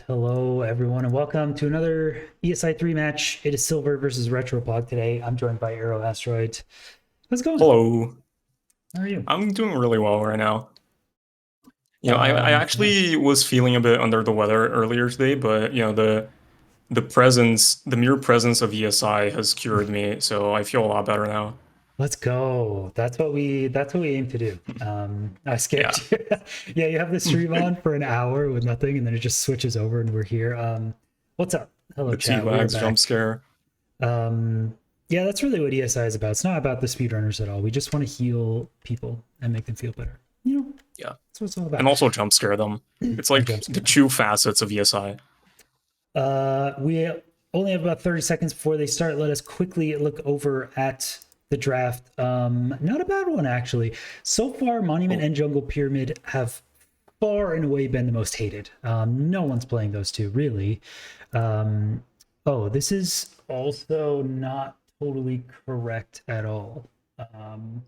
Hello everyone, and welcome to another ESI3 match. It is Silver versus Retropog today. I'm joined by Aero Asteroid. How's it going? Hello. How are you? I'm doing really well right now. I Yeah. actually was feeling a bit under the weather earlier today, but the mere presence of ESI has cured me, so I feel a lot better now. Let's go. That's what we aim to do. I scared Yeah. you. Yeah, you have the stream on for an hour with nothing, and then it just switches over, and we're here. What's up? Hello, The chat. We are T-Lags jump back. scare. Um, yeah, that's really what ESI is about. It's not about the speedrunners at all. We just want to heal people and make them feel better. Yeah. That's what it's all And about. also jump scare them. It's And like jump the scare. two facets of ESI. We only have about 30 seconds before they start. Let us quickly look over at the draft. Not a bad one, actually. So far, Monument Oh, and Jungle Pyramid have far and away been the most hated. No one's playing those two, really. This is also not totally correct at all.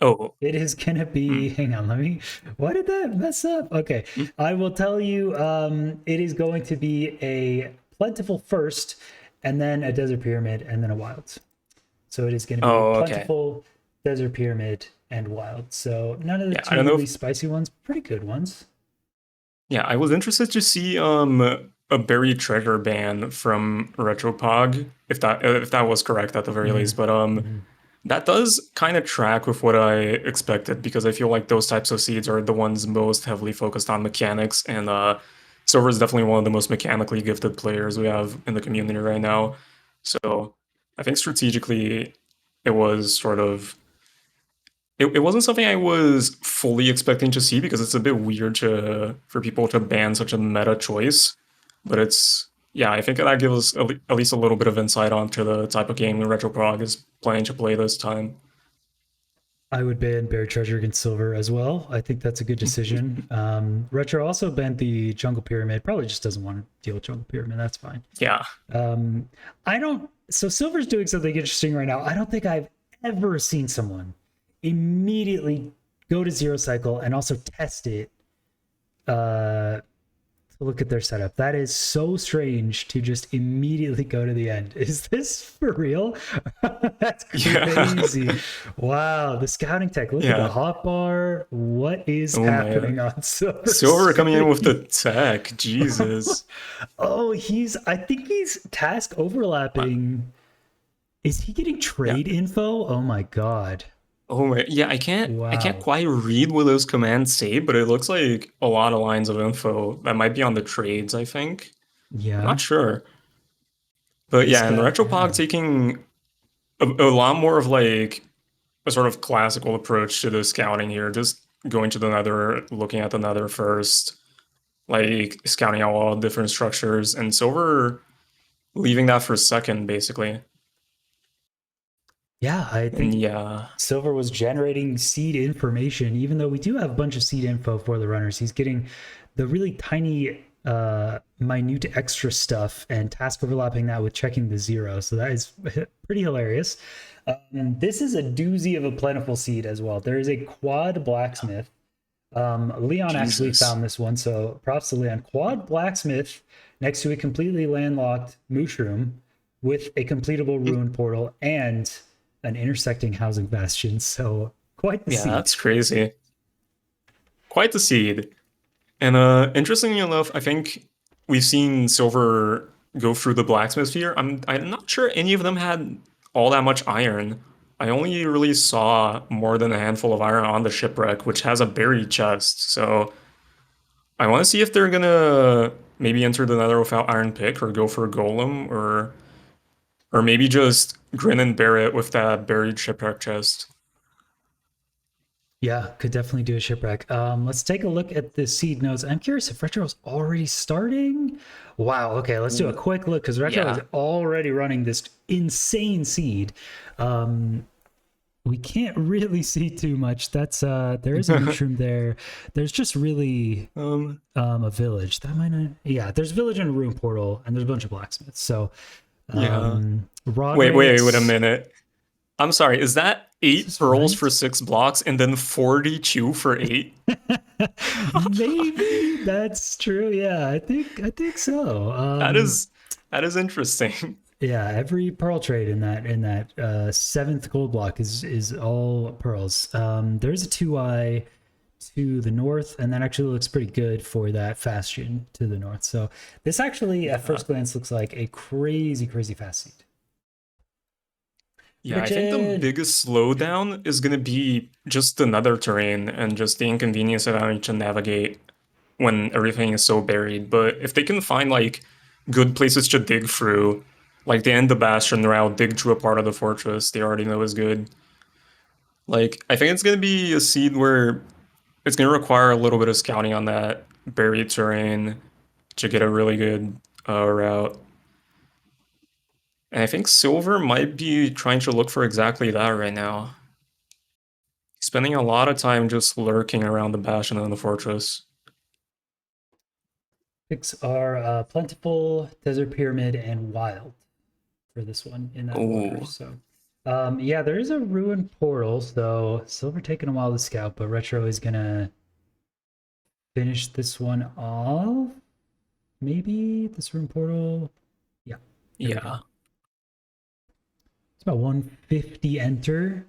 oh. It is gonna be. Hmm. Hang on, let me. Why did that mess up? Okay, Hmm. I will tell you. It is going to be a plentiful first, and then a desert pyramid, and then a wild. So it is going to be Oh, okay. plentiful, desert pyramid, and wild. So none of the Yeah, I two don't know really if spicy ones. Pretty good ones. Yeah, I was interested to see a buried treasure ban from Retropog, if that was correct at the very least. But Mm-hmm. that does kind of track with what I expected because I feel like those types of seeds are the ones most heavily focused on mechanics, and Silver is definitely one of the most mechanically gifted players we have in the community right now. So I think strategically it was sort of it wasn't something I was fully expecting to see because it's a bit weird to for people to ban such a meta choice. But it's yeah, I think that gives us at least a little bit of insight onto the type of game Retroprog is planning to play this time. I would ban Bear Treasure against Silver as well. I think that's a good decision. Retro also banned the Jungle Pyramid. Probably just doesn't want to deal with Jungle Pyramid. That's fine. Yeah, I don't. So Silver's doing something interesting right now. I don't think I've ever seen someone immediately go to zero cycle and also test it to look at their setup. That is so strange to just immediately go to the end. Is this for real? That's yeah, crazy. Wow, the scouting tech. Look at the yeah. hotbar. What is Oh my, happening on Silver Silver coming in with the Stream? tech. Jesus. Oh, I think he's task Wow. overlapping. Is he getting Yeah. trade info? Oh my god. Oh my, yeah. I can't Wow. quite read what those commands say, but it looks like a lot of lines of info that might be on the trades. I think. I'm not Yeah. sure. But This yeah, and guy, Retropod yeah. taking a lot more of like a sort of classical approach to the scouting here, just going to the nether, looking at the nether first, like scouting out all different structures, and Silver leaving that for second, basically. Yeah, I And think yeah, Silver was generating seed information, even though we do have a bunch of seed info for the runners. He's getting the really tiny, minute extra stuff and task overlapping that with checking the zero. So that is pretty hilarious. And this is a doozy of a plentiful seed as well. There is a quad blacksmith. Leon actually Jesus. found this one, so props to Leon. Quad blacksmith next to a completely landlocked mushroom with a completable ruin portal and an intersecting housing bastion. So quite the Yeah, seed. that's crazy. Quite the seed. And interestingly enough, I think we've seen Silver go through the blacksmith sphere. I'm not sure any of them had all that much iron. I only really saw more than a handful of iron on the shipwreck, which has a buried chest. So I want to see if they're gonna maybe enter the nether without iron pick or go for a golem or maybe just grin and bear it with that buried shipwreck chest. Yeah, could definitely do a shipwreck. Let's take a look at the seed nodes. I'm curious if Retro is already starting. Wow. Okay, let's do a quick look because Retro is Yeah. already running this insane seed. Um, we can't really see too much. That's there is a mushroom there. There's just really um, a village. That might not, yeah, there's a village and a room portal, and there's a bunch of blacksmiths. So yeah. Roderick's Wait a minute. I'm sorry, is that Is 8 this pearls for right? 6 blocks and then 42 for 8? Maybe that's true. Yeah, I think so. That is that is interesting. Yeah, every pearl trade in that seventh gold block is all pearls. There's a 2i to the north, and that actually looks pretty good for that bastion to the north. So this actually, at Yeah. first glance, looks like a crazy, crazy fast seed. Yeah, I think the Richard, biggest slowdown is going to be just the nether terrain and just the inconvenience of having to navigate when everything is so buried. But if they can find like good places to dig through, like they end the bastion route, dig through a part of the fortress they already know is good. Like I think it's going to be a seed where it's going to require a little bit of scouting on that buried terrain to get a really good route. And I think Silver might be trying to look for exactly that right now. Spending a lot of time just lurking around the bastion and the fortress. picks are plentiful, desert pyramid, and wild for this one in that order. Oh, So, yeah, there is a ruined portal. So Silver taking a while to scout, but Retro is gonna finish this one off. Maybe this ruined portal. Yeah, there we go. yeah. It's about 150 enter.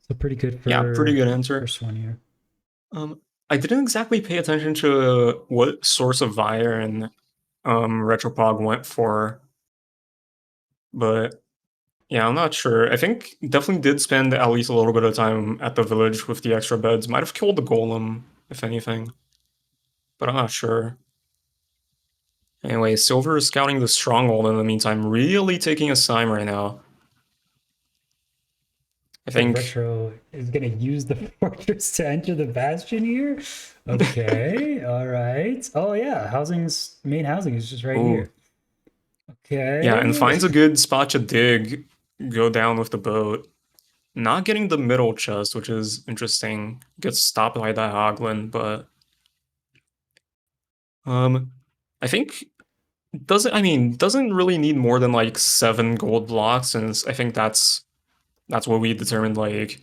So pretty good Yeah, pretty for good answer. first one here. Um, I didn't exactly pay attention to what source of iron Retropog went for, but yeah, I'm not sure. I think definitely did spend at least a little bit of time at the village with the extra beds. Might have killed the golem, if anything, but I'm not sure. Anyway, Silver is scouting the stronghold in the meantime, really taking his time right now. I So think. Retro is gonna use the fortress to enter the bastion here. Okay, all right. Oh yeah, housing's main housing is just right Oh, here. yeah, and Okay. finds a good spot to dig, go down with the boat. Not getting the middle chest, which is interesting. Gets stopped by that Hoglin, but um I think doesn't really need more than like 7 gold blocks, since I think that's what we determined like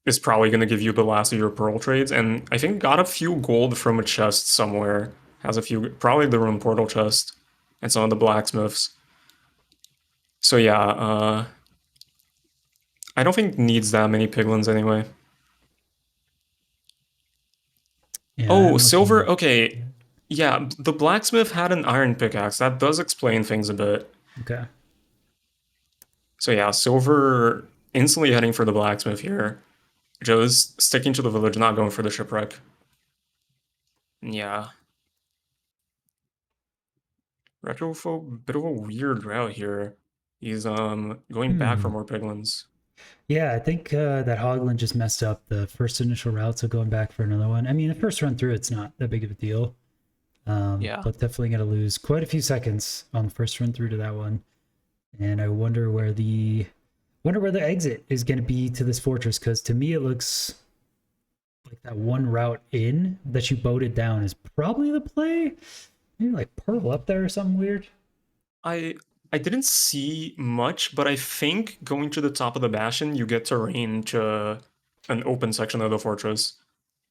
is probably gonna give you the last of your pearl trades, and I think got a few gold from a chest somewhere. Has a few, probably the rune portal chest and some of the blacksmiths. So yeah, I don't think needs that many piglins anyway. Yeah, Oh, I'm silver. looking. Okay. Yeah. Yeah, the blacksmith had an iron pickaxe. That does explain things a bit. Okay. So yeah, silver instantly heading for the blacksmith here. Joe's sticking to the village, not going for the shipwreck. Yeah. Retrophobe, bit of a weird route here. He's going back for Hmm. more piglins. Yeah, I think that Hoglin just messed up the first initial route, so going back for another one. I mean, the first run through, it's not that big of a deal, Yeah. but definitely going to lose quite a few seconds on the first run through to that one. And I wonder where the exit is going to be to this fortress, because to me it looks like that one route in that you boated down is probably the play. Maybe like Pearl up there or something weird. I I didn't see much, but I think going to the top of the bastion, you get to range an open section of the fortress.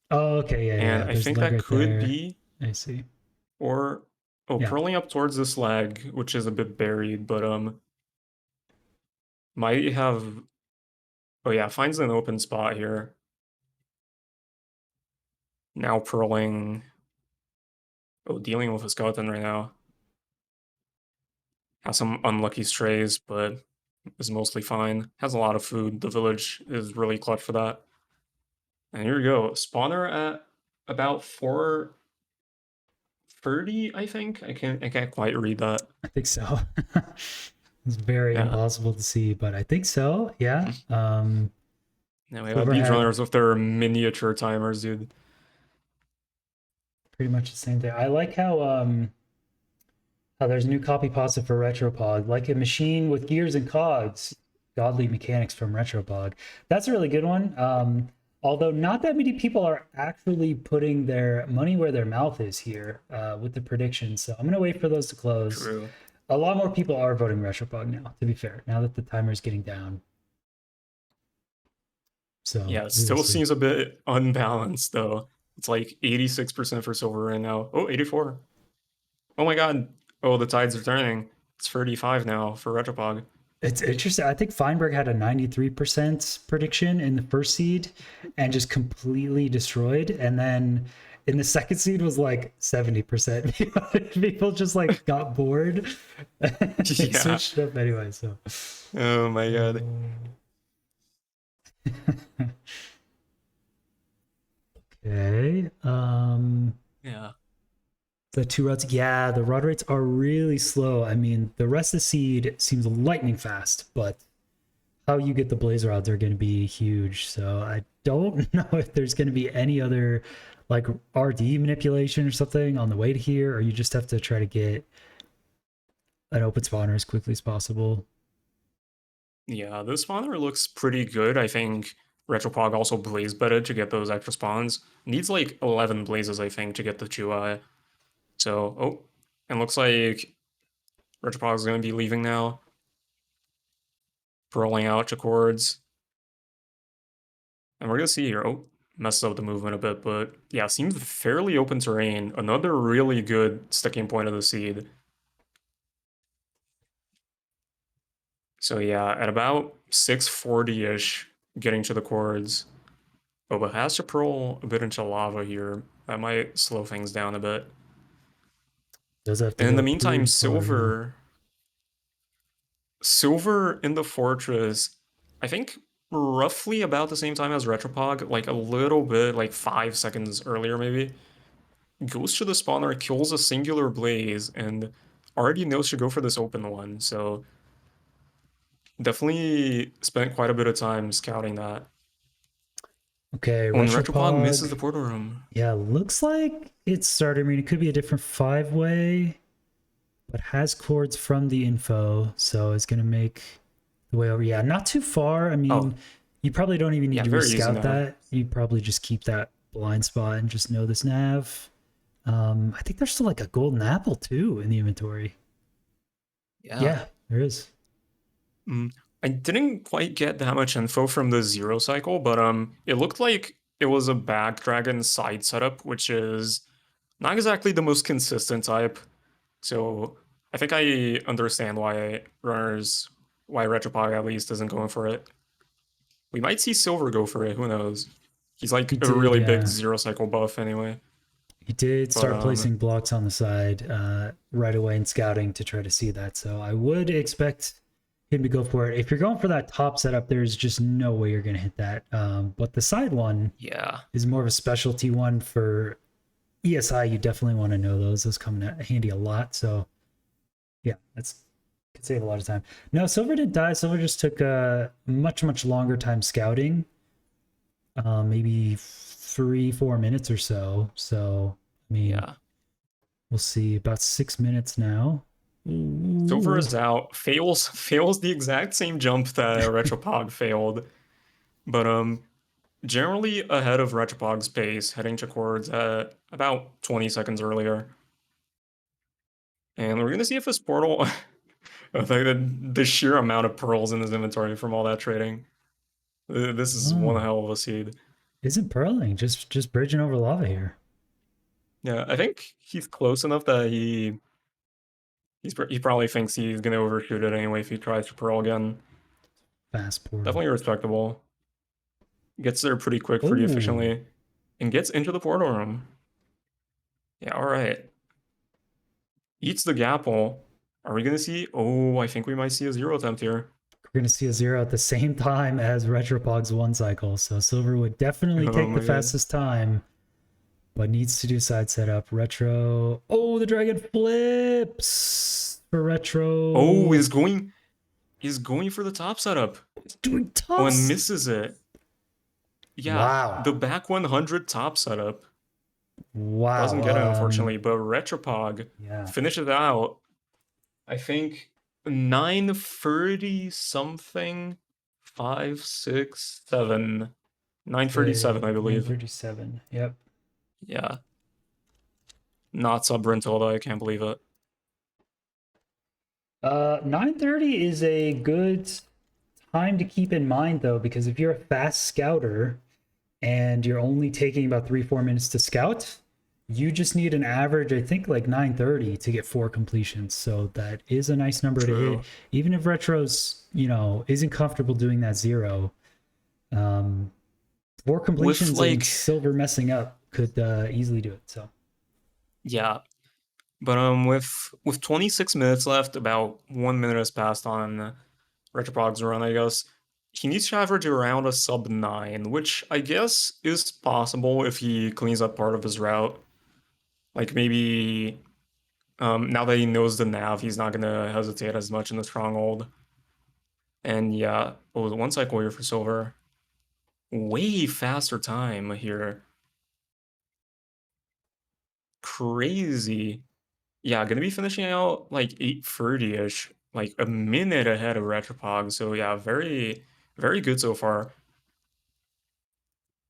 Oh, okay, yeah, And yeah. I There's a think leg that right could there. be, I see. or oh, Yeah, purling up towards this lag, which is a bit buried, but might have, oh yeah, finds an open spot here. Now purling, oh, dealing with a skeleton right now. Has some unlucky strays, but is mostly fine. Has a lot of food. The village is really clutch for that. And here we go. Spawner at about 430, I think. I can't quite read that. I think so. It's very Yeah. impossible to see, but I think so. Yeah. Now we have Silver these had runners with their miniature timers, dude. pretty much the same thing. I like how there's new copy pasta for Retropog, like a machine with gears and cogs. Godly mechanics from Retropog. That's a really good one. Although not that many people are actually putting their money where their mouth is here with the predictions. So I'm gonna wait for those to close. True. A lot more people are voting Retropog now. To be fair, now that the timer is getting down. So Yeah, it we will still see. seems a bit unbalanced though. It's like 86% for silver right now. Oh, 84. Oh my god. Oh, the tides are turning. It's 35 now for Retropog. It's interesting. I think Feinberg had a 93% prediction in the first seed and just completely destroyed. And then in the second seed was like 70%. People just like got bored. They Yeah. switched it up anyway. So, Oh my god. okay. Yeah. The two routes, yeah, the rod rates are really slow. I mean, the rest of the seed seems lightning fast, but how you get the blaze rods are going to be huge. So I don't know if there's going to be any other like RD manipulation or something on the way to here, or you just have to try to get an open spawner as quickly as possible. Yeah, the spawner looks pretty good. I think Retropog also blaze better to get those extra spawns. Needs like 11 blazes, I think, to get the Chuai. So, oh, and looks like Retropog is going to be leaving now. Rolling out to chords. And we're going to see here. Oh, messes up the movement a bit, but yeah, seems fairly open terrain. Another really good sticking point of the seed. So yeah, at about 640-ish, getting to the chords. Oh, but has to pearl a bit into lava here. That might slow things down a bit. Does have to And in the go meantime, pretty far, yeah. Silver in the fortress, I think roughly about the same time as Retropog, like a little bit, like 5 seconds earlier maybe, goes to the spawner, kills a singular blaze, and already knows to go for this open one. So definitely spent quite a bit of time scouting that. Okay, When Retropog misses Retropog. the portal room. Yeah, looks like it's started. I mean, it could be a different five-way, but has chords from the info, so it's going to make the way over. Yeah, not too far. I Oh, mean, you probably don't even need yeah, to very easy rescout nav. that. You probably just keep that blind spot and just know this nav. I think there's still like a golden apple too in the inventory. Yeah. Yeah, there is. Mm, I didn't quite get that much info from the zero cycle, but it looked like it was a back dragon side setup, which is not exactly the most consistent type. So I think I understand why Retropog at least isn't going for it. We might see Silver go for it, who knows? He's He like a did, really big yeah. zero cycle buff anyway. He did But start placing blocks on the side right away in scouting to try to see that. So I would expect him to go for it. If you're going for that top setup, there's just no way you're going to hit that. But the side one yeah. is more of a specialty one for ESI. You definitely want to know those. Those come in handy a lot. So yeah, that's could save a lot of time. No, Silver didn't die. Silver just took a much longer time scouting, maybe 3-4 minutes or so. So I mean, Yeah. we'll see. About 6 minutes now. Silver Ooh. is out. Fails the exact same jump that Retropog failed. But generally ahead of Retropog's pace, heading to chords at about 20 seconds earlier. And we're gonna see if this portal, the sheer amount of pearls in his inventory from all that trading. This is one Oh, hell of a seed. isn't purling just bridging over lava here? Yeah, I think he's close enough that he probably thinks he's gonna overshoot it anyway if he tries to pearl again. Fast portal. Definitely respectable. Gets there pretty quick, pretty Oh, efficiently, and gets into the portal room. Yeah, all right. Eats the gapple. Are we gonna see? Oh, I think we might see a zero attempt here. we're gonna see a zero at the same time as Retropog's one cycle. So Silver would definitely Oh take the my god. fastest time, but needs to do side setup. Retro. Oh, the dragon flips for Oh, Retro. he's going for the top setup. He's doing Oh, and tops. misses it. Yeah, the Wow. back 100 top setup. Wow. Doesn't get it, unfortunately, but Retropog Yeah. finishes it out. I think 930 something, 5, 6, 7. 937, I believe. 937. Yep. Yeah. Not sub rental, though, I can't believe it. 930 is a good time to keep in mind though, because if you're a fast scouter and you're only taking about 3-4 minutes to scout, you just need an average, I think, like 930 to get 4 completions. So that is a nice number to hit. True. Even if Retro's, isn't comfortable doing that zero, um, 4 With completions and like, Silver messing up could easily do it. So yeah, but with 26 minutes left, about 1 minute has passed on Retropog's run, I guess. He needs to average around a sub 9, which I guess is possible if he cleans up part of his route. Like maybe now that he knows the nav, he's not gonna hesitate as much in the stronghold. And yeah, oh, one cycle here for Silver. Way faster time here. Crazy. Yeah, gonna be finishing out like 8:30-ish, like a minute ahead of Retropog. So yeah, very, very good so far.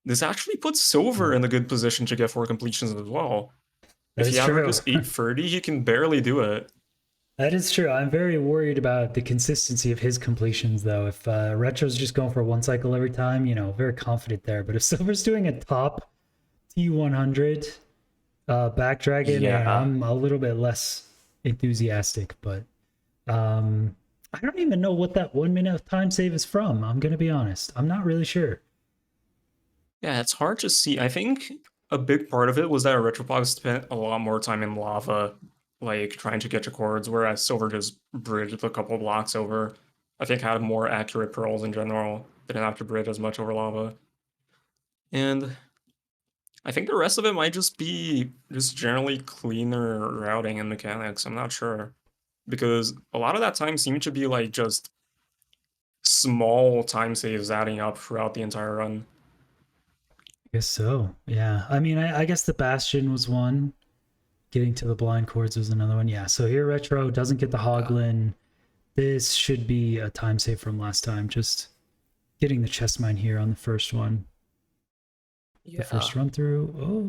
This actually puts Silver mm, in a good position to get 4 completions as well. that If he is true. averages 8:30, he can barely do it. That is true. I'm very worried about the consistency of his completions, though. If Retro's just going for one cycle every time, very confident there. But if Silver's doing a top T100 back dragon, Yeah. I'm a little bit less enthusiastic. But I don't even know what that 1 minute of time save is from. I'm going to be honest. I'm not really sure. Yeah, it's hard to see. I think a big part of it was that Retropog spent a lot more time in lava, like trying to get to chords, whereas Silver just bridged a couple blocks over. I think had more accurate pearls in general. Didn't have to bridge as much over lava. And I think the rest of it might just be just generally cleaner routing and mechanics. I'm not sure. Because a lot of that time seemed to be like just small time saves adding up throughout the entire run. I guess so. Yeah. I mean, I guess the Bastion was one. Getting to the blind chords was another one. Yeah. So here, Retro doesn't get the Yeah. Hoglin. This should be a time save from last time. Just getting the chest mine here on the first one. The Yeah. first run through. Oh,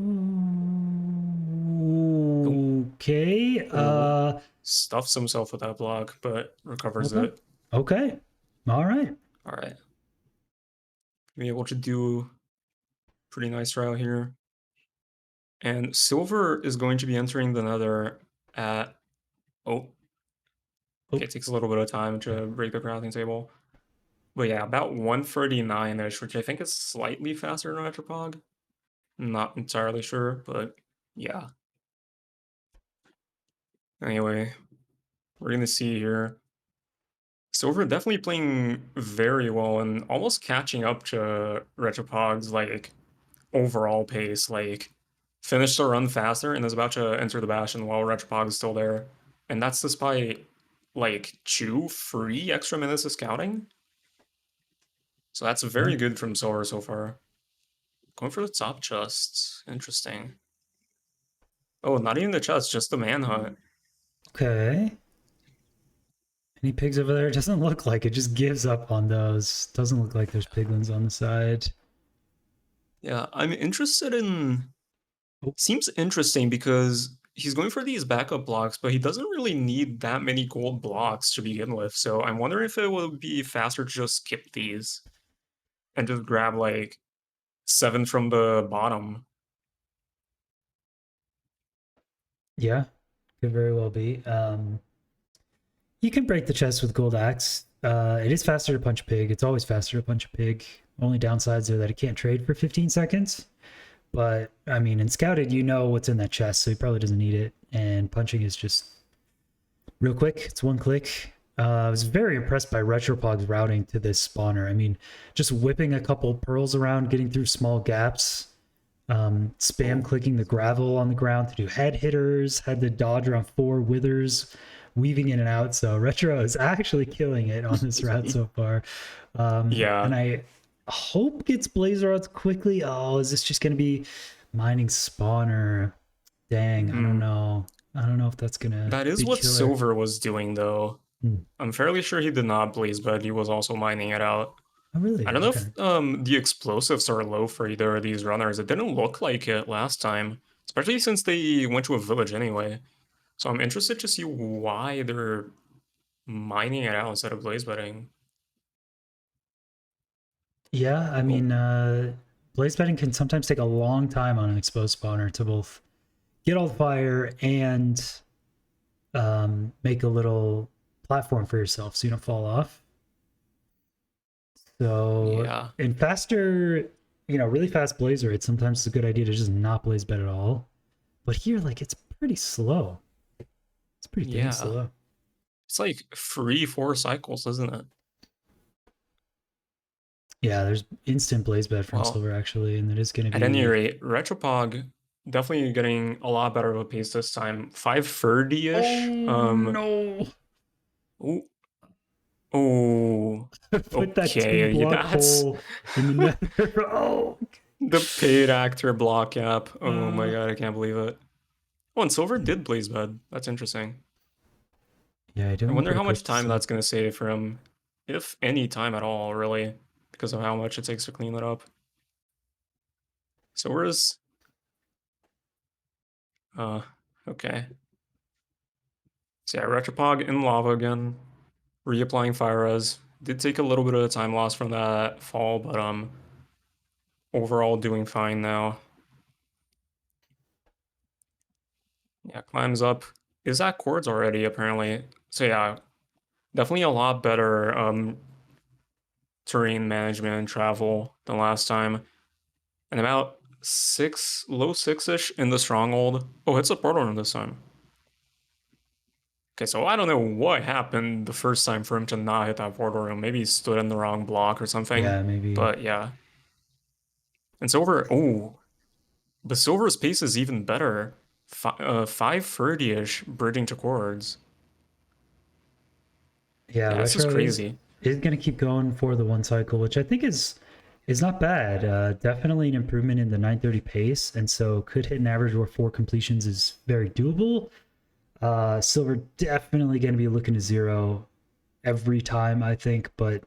Oh, okay. oh. Stuffs himself with that block, but recovers Okay. it. Okay. All right. All right. Be able to do pretty nice route here. And Silver is going to be entering the Nether at, oh, okay, Oh, it takes a little bit of time to break the crafting table. But yeah, about 139-ish, which I think is slightly faster than Retropog. Not entirely sure, but yeah. Anyway, we're gonna see here. Silver definitely playing very well and almost catching up to Retropog's like overall pace. Like finished the run faster and is about to enter the Bastion while Retropog is still there. And that's despite like 2 free extra minutes of scouting. So that's very yeah. good from Silver so far. Going for the top chests. Interesting. Oh, not even the chest, just the manhunt. Okay. Any pigs over there? It doesn't look like it. Just gives up on those. Doesn't look like there's piglins on the side. Yeah, I'm interested in. Oh, Seems interesting because he's going for these backup blocks, but he doesn't really need that many gold blocks to begin with. So I'm wondering if it would be faster to just skip these and just grab like 7 from the bottom. yeah. Could very well be. You can break the chest with gold axe. It is faster to punch a pig. It's always faster to punch a pig. Only downsides are that it can't trade for 15 seconds. But I mean, in scouted, you know what's in that chest, so he probably doesn't need it. And punching is just real quick. It's one click. I was very impressed by Retropog's routing to this spawner. I mean, just whipping a couple pearls around, getting through small gaps, spam Oh, clicking the gravel on the ground to do head hitters, had the dodge around 4 withers, weaving in and out. So Retro is actually killing it on this route so far. And yeah. I hope gets blazer rods quickly. Oh, is this just going to be mining spawner? Dang, I don't Hmm. know. I don't know if that's going to That is be what killer. Silver was doing though. Hmm. I'm fairly sure he did not blaze, but he was also mining it out. Oh, I really? don't know Okay. if the explosives are low for either of these runners. It didn't look like it last time, especially since they went to a village anyway. So I'm interested to see why they're mining it out instead of blaze betting. Yeah, I Oh, mean, blaze bedding can sometimes take a long time on an exposed spawner to both get all the fire and make a little platform for yourself so you don't fall off. So yeah. in faster, really fast blaze rates, sometimes it's a good idea to just not blaze bed at all. But here, like, it's pretty slow. It's pretty dang Yeah. slow. It's like 3, 4 cycles, isn't it? Yeah, there's instant blaze bed from Well, silver actually, and it is going to at any be. rate, Retropog definitely getting a lot better of a pace this time. 530-ish. Oh no! Ooh, oh, Put that two okay, block that's hole in the nether. Oh, the paid actor block gap. Oh my uh, god, I can't believe it. Oh, and Silver did blaze bed. That's interesting. yeah, I I don't wonder put a how much quick time sub. that's going to save for him, if any time at all, really, because of how much it takes to clean it up. So where's uh okay. So yeah, Retropog in lava again, reapplying fire res. Did take a little bit of time loss from that fall, but overall doing fine now. Yeah, climbs up. Is at chords already apparently. So yeah, definitely a lot better terrain management and travel than last time. And about low six-ish in the stronghold. Oh, hits a portal rune this time. Okay, so I don't know what happened the first time for him to not hit that portal rune. Maybe he stood in the wrong block or something. Yeah, maybe. But yeah. And Silver, oh, but Silver's pace is even better. 530-ish bridging to chords. Yeah, Yeah, this is retro crazy. is going to keep going for the one cycle, which I think is not bad. Definitely an improvement in the 930 pace, and so could hit an average where 4 completions is very doable. Silver definitely going to be looking to zero every time, I think, but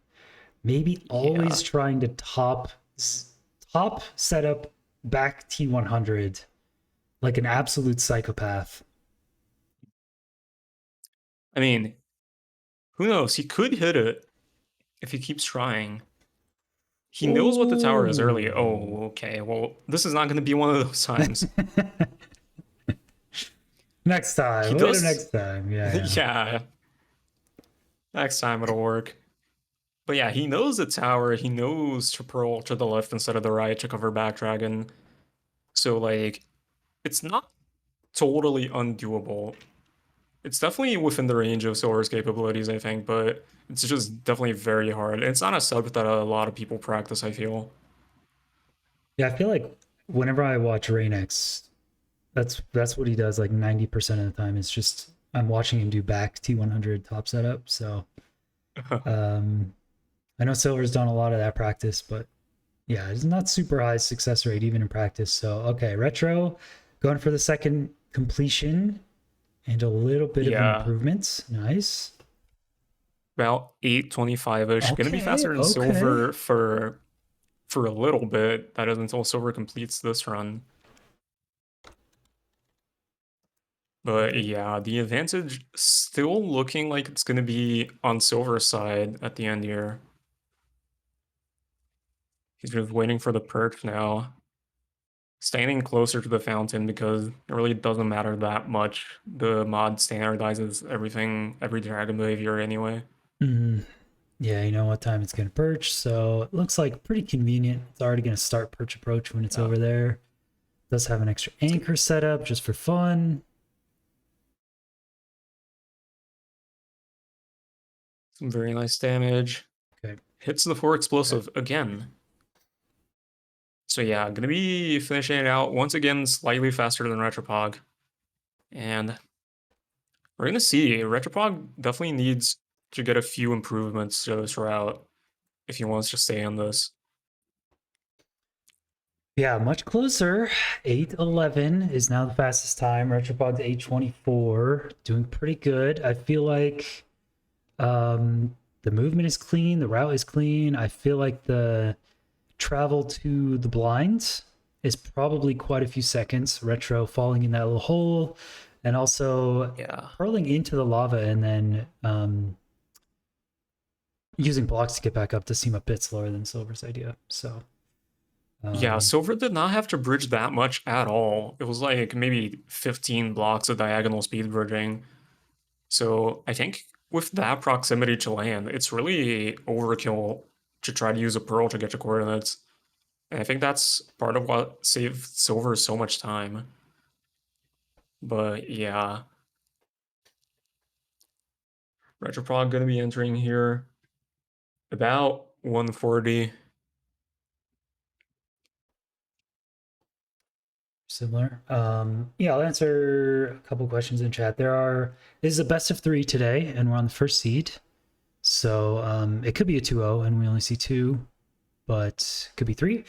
maybe always Yeah. trying to top setup back T100 like an absolute psychopath. I mean, who knows? He could hit it if he keeps trying. He knows what the tower is early. Oh, Oh, okay. Well, this is not going to be one of those times. next He time. Wait till does. next time. Yeah, yeah. Yeah, next time it'll work. But yeah, he knows the tower. He knows to pearl to the left instead of the right to cover back dragon. So, like, it's not totally undoable. It's definitely within the range of Silver's capabilities, I think, but it's just definitely very hard. It's not a sub that a lot of people practice, I feel. Yeah, I feel like whenever I watch Raynex, that's what he does like 90% of the time. It's just I'm watching him do back T100 top setup. So um I know Silver's done a lot of that practice, but yeah, it's not super high success rate even in practice. So okay, retro going for the second completion and a little bit of an Yeah, improvement. Nice. about 825-ish. Gonna be Okay, faster than okay. Silver for a little bit. That is until Silver completes this run. But yeah, the advantage still looking like it's gonna be on Silver's side at the end here. He's just waiting for the perch now. Standing closer to the fountain because it really doesn't matter that much. The mod standardizes everything, every dragon behavior anyway. Mm, yeah, you know what time it's going to perch. So it looks like pretty convenient. It's already going to start perch approach when it's Yeah, over there. Does have an extra anchor set up just for fun. some very nice damage. Okay. Hits the 4 Okay. explosive again. So yeah, gonna be finishing it out once again slightly faster than Retropog. And we're gonna see Retropog definitely needs to get a few improvements to this route if he wants to stay on this. Yeah, much closer. 8:11 is now the fastest time. Retropod's 8:24, doing pretty good. I feel like the movement is clean, the route is clean. I feel like the travel to the blinds is probably quite a few seconds. Retro falling in that little hole, and also Yeah. hurling into the lava, and then using blocks to get back up does seem a bit slower than Silver's idea. So Yeah, um, Silver did not have to bridge that much at all. It was like maybe 15 blocks of diagonal speed bridging. So I think with that proximity to land, it's really overkill to try to use a pearl to get your coordinates. And I think that's part of what saved Silver so much time. But yeah, Retropog gonna be entering here about 140. similar. Yeah, I'll answer a couple questions in chat. This is a best of 3 today, and we're on the first seed. So it could be a 2-0, and we only see 2, but could be 3.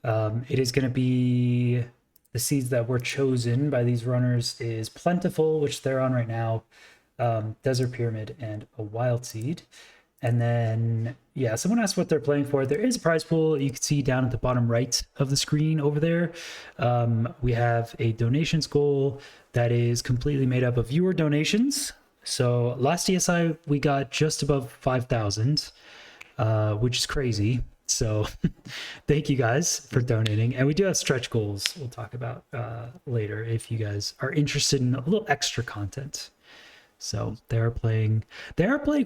It is going to be the seeds that were chosen by these runners is Plentiful, which they're on right now, Desert Pyramid, and a Wild Seed. And then, yeah, someone asked what they're playing for. There is a prize pool you can see down at the bottom right of the screen over there. We have a donations goal that is completely made up of viewer donations. So last ESI, we got just above 5,000, which is crazy. So thank you guys for donating. And we do have stretch goals we'll talk about later if you guys are interested in a little extra content. So they're playing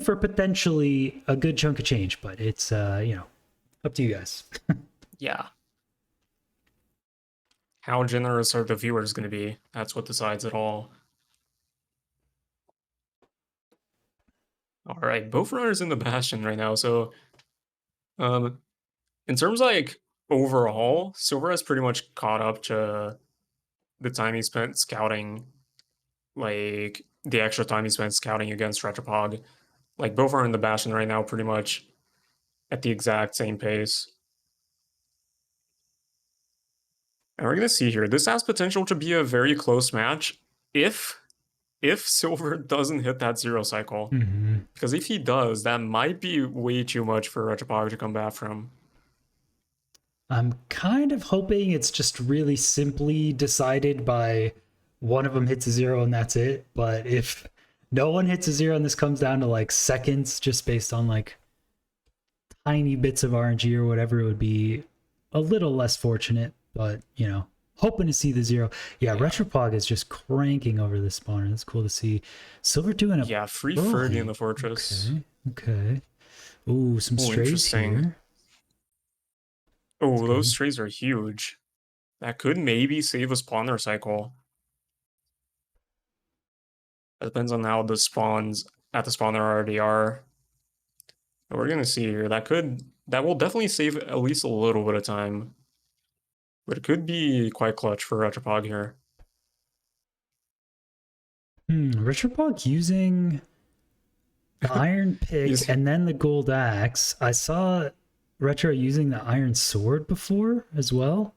for potentially a good chunk of change, but it's up to you guys. Yeah. How generous are the viewers going to be? That's what decides it all. All right, both runners in the Bastion right now. So, in terms of, like overall, Silver has pretty much caught up to the time he spent scouting, like the extra time he spent scouting against Retropog. Like both are in the Bastion right now, pretty much at the exact same pace. And we're gonna see here. This has potential to be a very close match if Silver doesn't hit that 0 cycle. Mm-hmm. Because if he does, that might be way too much for Retropog to come back from. I'm kind of hoping it's just really simply decided by one of them hits a 0 and that's it. But if no one hits a 0 and this comes down to like seconds, just based on like tiny bits of RNG or whatever, it would be a little less fortunate. But hoping to see the 0. Yeah, Retropog is just cranking over this spawner. That's cool to see. Silver doing a Yeah, free pearl Ferdy in hang. the fortress. Okay. Ooh, some Oh, strays interesting. here. Oh, those strays are huge. That could maybe save a spawner cycle. That depends on how the spawns at the spawner already are. But we're gonna see here. That will definitely save at least a little bit of time. But it could be quite clutch for Retropog here. Retropog using the iron pick and then the gold axe. I saw Retro using the iron sword before as well.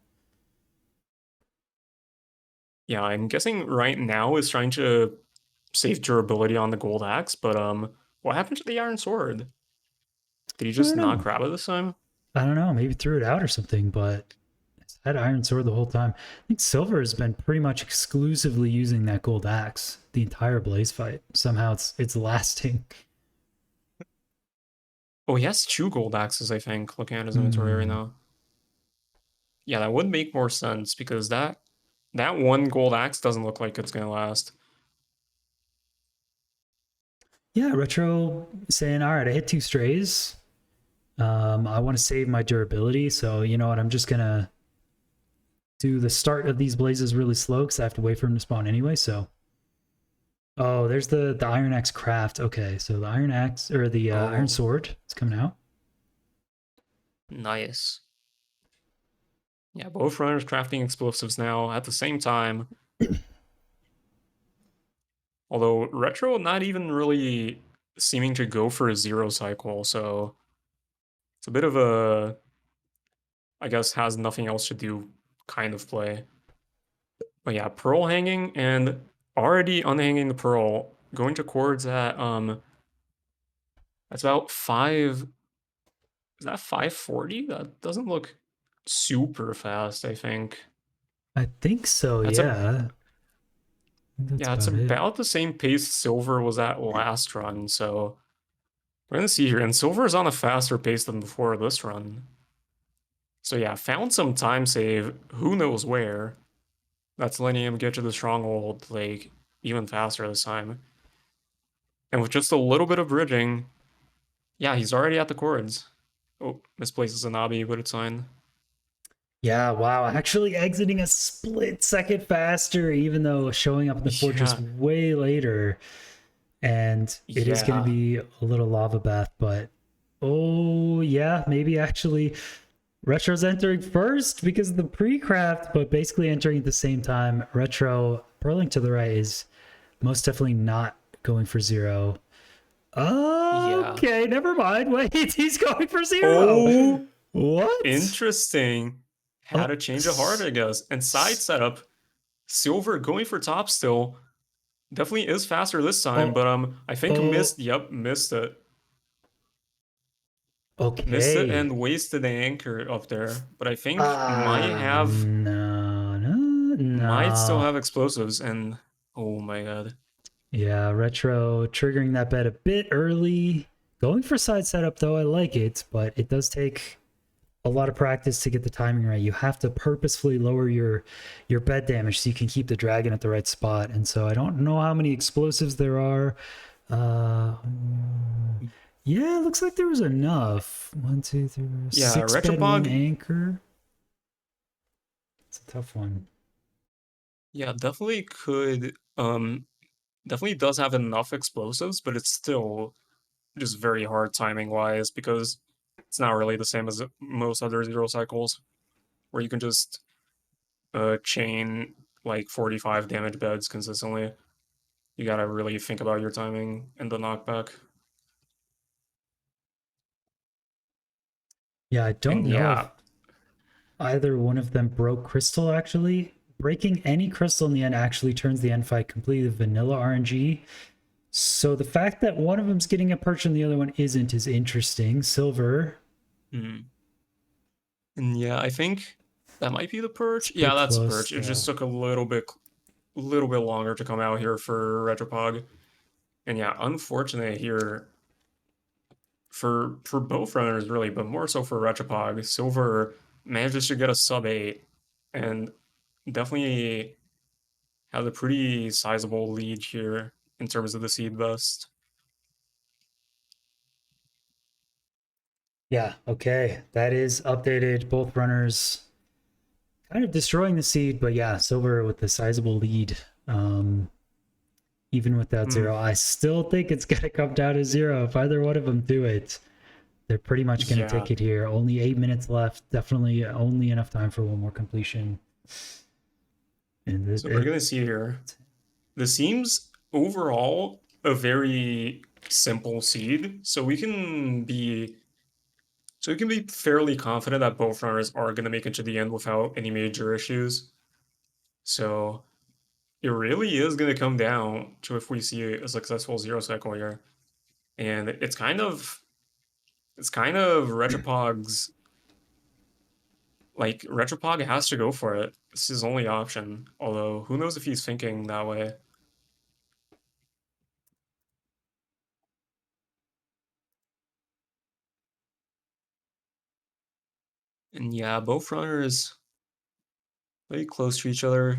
Yeah, I'm guessing right now is trying to save durability on the gold axe, but what happened to the iron sword? Did he I just don't not know. grab it this time? I don't know. Maybe threw it out or something, but it's had iron sword the whole time. I think Silver has been pretty much exclusively using that gold axe the entire Blaze fight. Somehow it's lasting. Oh, he has 2 gold axes, I think, looking at his inventory right now. Yeah, that would make more sense because that one gold axe doesn't look like it's gonna last. Yeah, Retro saying, all right, I hit 2 strays. I want to save my durability, so you know what? I'm just gonna do the start of these blazes really slow because I have to wait for him to spawn anyway. So, oh, there's the iron axe craft. Okay, so the iron axe or the iron sword is coming out. Nice. Yeah, both runners crafting explosives now at the same time. Although Retro not even really seeming to go for a 0 cycle, so it's a bit of a, I guess, has nothing else to do kind of play. But yeah, Pearl hanging and already unhanging the Pearl, going to chords at, that's about 5, is that 540? That doesn't look super fast, I think. I think so. That's a Yeah, that's Yeah, it's about it. about the same pace Silver was at last run, so We're gonna see here, and Silver is on a faster pace than before this run. So yeah, found some time save, who knows where. That's letting him get to the stronghold, like, even faster this time. And with just a little bit of bridging, yeah, he's already at the chords. Oh, misplaces a Nabi, but it's fine. Yeah, wow. Actually exiting a split second faster, even though showing up in the fortress Yeah, way later. And it is going to yeah. be a little lava bath, but oh, yeah, maybe actually Retro's entering first because of the pre-craft, but basically entering at the same time. Retro, Perling to the right is most definitely not going for zero. Yeah. Okay, never mind. Wait, he's going for zero. Oh, What? interesting. Had Oh, a change of heart, I guess. And side setup, Silver going for top still. Definitely is faster this time, oh, but I think oh, missed, yep, missed it. Missed it okay. and wasted the anchor up there. But I think No, no, might still no. have explosives and oh my god. Yeah, Retro triggering that bet a bit early. Going for side setup though, I like it, but it does take a lot of practice to get the timing right. You have to purposefully lower your bed damage so you can keep the dragon at the right spot. And so I don't know how many explosives there are. Uh, yeah, looks like there was enough. One, two, three, Yeah, six bed, one Retropog, anchor. It's a tough one. yeah, definitely could definitely does have enough explosives, but it's still just very hard timing wise because it's not really the same as most other zero cycles where you can just chain like 45 damage beds consistently. You gotta really think about your timing and the knockback. Yeah, I don't And know if yeah, either one of them broke crystal actually. Breaking any crystal in the end actually turns the end fight completely vanilla RNG. So the fact that one of them's getting a perch and the other one isn't is interesting. Silver, hmm. And yeah, I think that might be the it's perch. pretty Yeah, that's the close perch. It though. just took a little bit longer to come out here for Retropog. And yeah, unfortunate here for both runners really, but more so for Retropog. Silver manages to get a sub 8 and definitely has a pretty sizable lead here in terms of the seed bust. Yeah, okay. That is updated. Both runners kind of destroying the seed, but yeah, Silver with the sizable lead. Even without Hmm. zero, I still think it's gonna come down to zero. If either one of them do it, they're pretty much gonna Yeah. take it here. Only 8 minutes left. Definitely only enough time for one more completion. And So we're gonna see here. This seems overall a very simple seed. So we can be fairly confident that both runners are gonna make it to the end without any major issues. So it really is gonna come down to if we see a successful zero cycle here. And it's kind of Retropog's like Retropog has to go for it. It's his only option. Although who knows if he's thinking that way. And yeah, both runners very close to each other.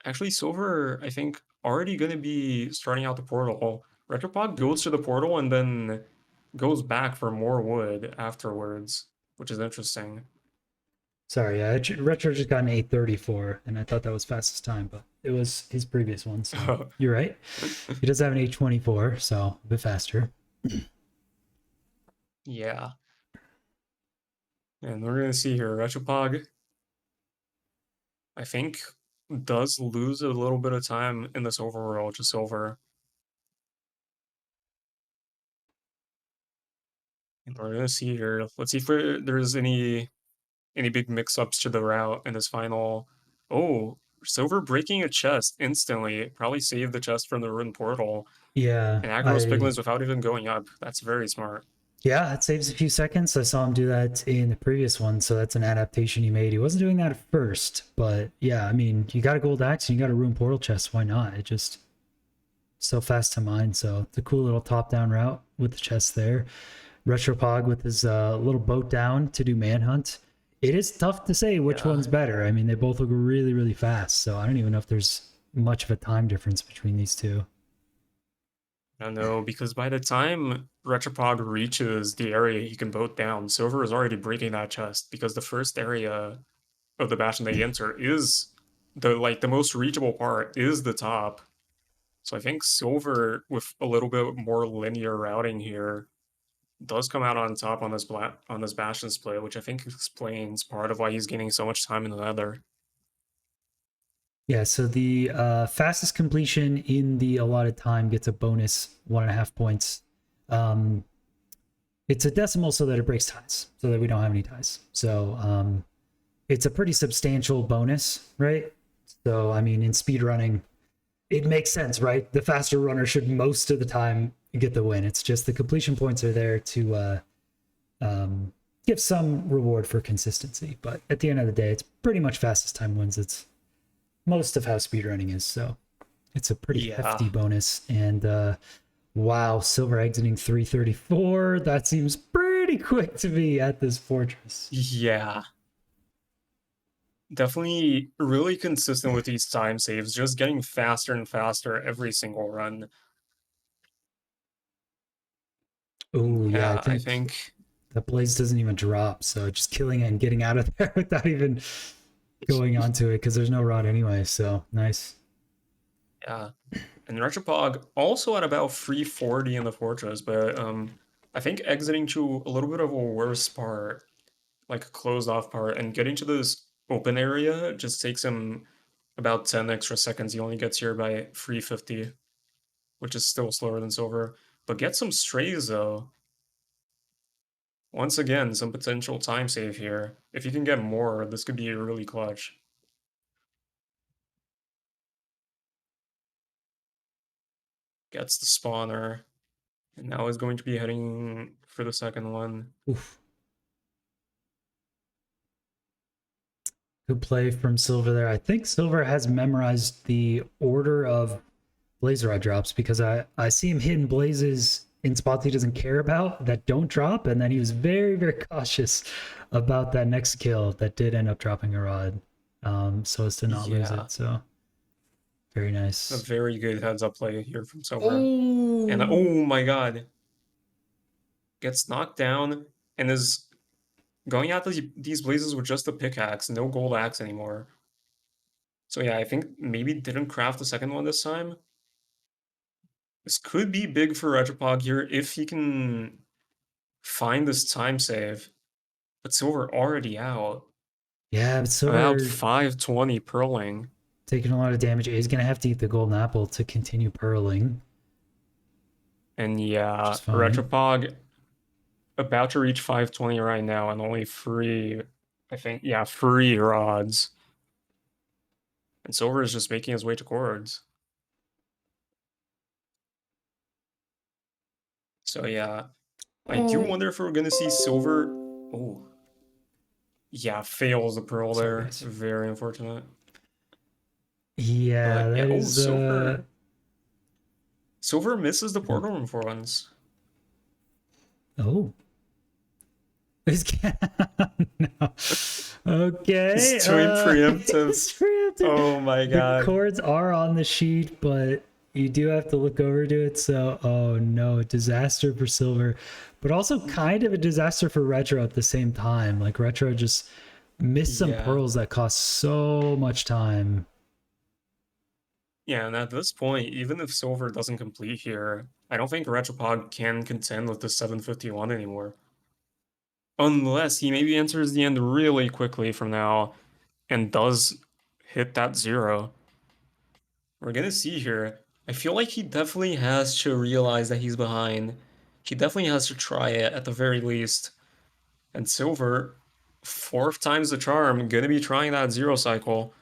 Actually, Silver, I think, already gonna be starting out the portal. Retropod goes to the portal and then goes back for more wood afterwards, which is interesting. Sorry, Retro just got an 834, and I thought that was fastest time, but it was his previous one, so you're right. He does have an 824, so a bit faster. Yeah. And we're gonna see here, Retropog, I think, does lose a little bit of time in this overworld to Silver. And we're gonna see here. Let's see if there's any big mix-ups to the route in this final. Oh, Silver breaking a chest instantly. Probably saved the chest from the ruined portal. Yeah, And aggro's piglins without even going up. That's very smart. yeah, it saves a few seconds. I saw him do that in the previous one, so that's an adaptation he made. He wasn't doing that at first, but yeah, I mean, you got a gold axe and you got a room portal chest. Why not? It's so fast to mine. So it's a cool little top down route with the chest there. Retropog with his little boat down to do manhunt. It is tough to say which Yeah. one's better. I mean, they both look really, really fast. So I don't even know if there's much of a time difference between these two. I don't know, because by the time Retropog reaches the area he can boat down, Silver is already breaking that chest because the first area of the bastion they enter is the most reachable part is the top. So I think Silver with a little bit more linear routing here does come out on top on this bastion split, which I think explains part of why he's gaining so much time in the nether. Yeah, so the fastest completion in the allotted time gets a bonus 1.5 points. Um, it's a decimal so that it breaks ties, so that we don't have any ties. So it's a pretty substantial bonus, right? So I mean, in speedrunning, it makes sense, right? The faster runner should most of the time get the win. It's just the completion points are there to give some reward for consistency. But at the end of the day, it's pretty much fastest time wins. It's most of how speedrunning is. So it's a pretty Yeah. hefty bonus. And wow, Silver exiting 334. That seems pretty quick to me at this fortress. Yeah. Definitely really consistent with these time saves, just getting faster and faster every single run. Oh, yeah, I Yeah, I think think that Blaze doesn't even drop. So just killing it and getting out of there without even going onto it because there's no rod anyway. So nice. yeah. And Retropog also at about 340 in the fortress, but I think exiting to a little bit of a worse part, like a closed off part, and getting to this open area just takes him about 10 extra seconds. He only gets here by 350, which is still slower than Silver. But get some strays though. Once again, some potential time save here. If you can get more, this could be really clutch. Gets the spawner. And now is going to be heading for the second one. Oof. Good play from Silver there. I think Silver has memorized the order of Blaze Rod drops because I see him hitting blazes in spots he doesn't care about that don't drop, and then he was very, very cautious about that next kill that did end up dropping a rod, so as to not lose Yeah, it. So very a nice. very good heads up play here from Silver. And Oh, oh my god, gets knocked down and is going at these blazes with just a pickaxe, no gold axe anymore. So yeah, I think maybe didn't craft the second one this time. This could be big for Retropog here if he can find this time save. But Silver already out. yeah, but About Silver 520 purling. taking a lot of damage. He's gonna have to eat the golden apple to continue purling, And which yeah, is fine. Retropog about to reach 520 right now and only free, I think, yeah, free rods. And Silver is just making his way to chords. So yeah, I do Oh, wonder if we're gonna see Silver. Oh, yeah, fails the pearl sorry there. guys. Very unfortunate. Yeah, But yeah, that oh, is Silver misses the ooh. portal room for once. Oh. It's no. He's Okay. doing preemptive. It's preemptive. Oh my The god. chords are on the sheet, but you do have to look over to it. So, oh no, disaster for Silver, but also kind of a disaster for Retro at the same time. Like Retro just missed some Yeah. pearls that cost so much time. Yeah, and at this point, even if Silver doesn't complete here, I don't think Retropod can contend with the 751 anymore. Unless he maybe enters the end really quickly from now and does hit that zero. We're gonna see here. I feel like he definitely has to realize that he's behind. He definitely has to try it at the very least. And Silver, fourth time's the charm, gonna be trying that zero cycle.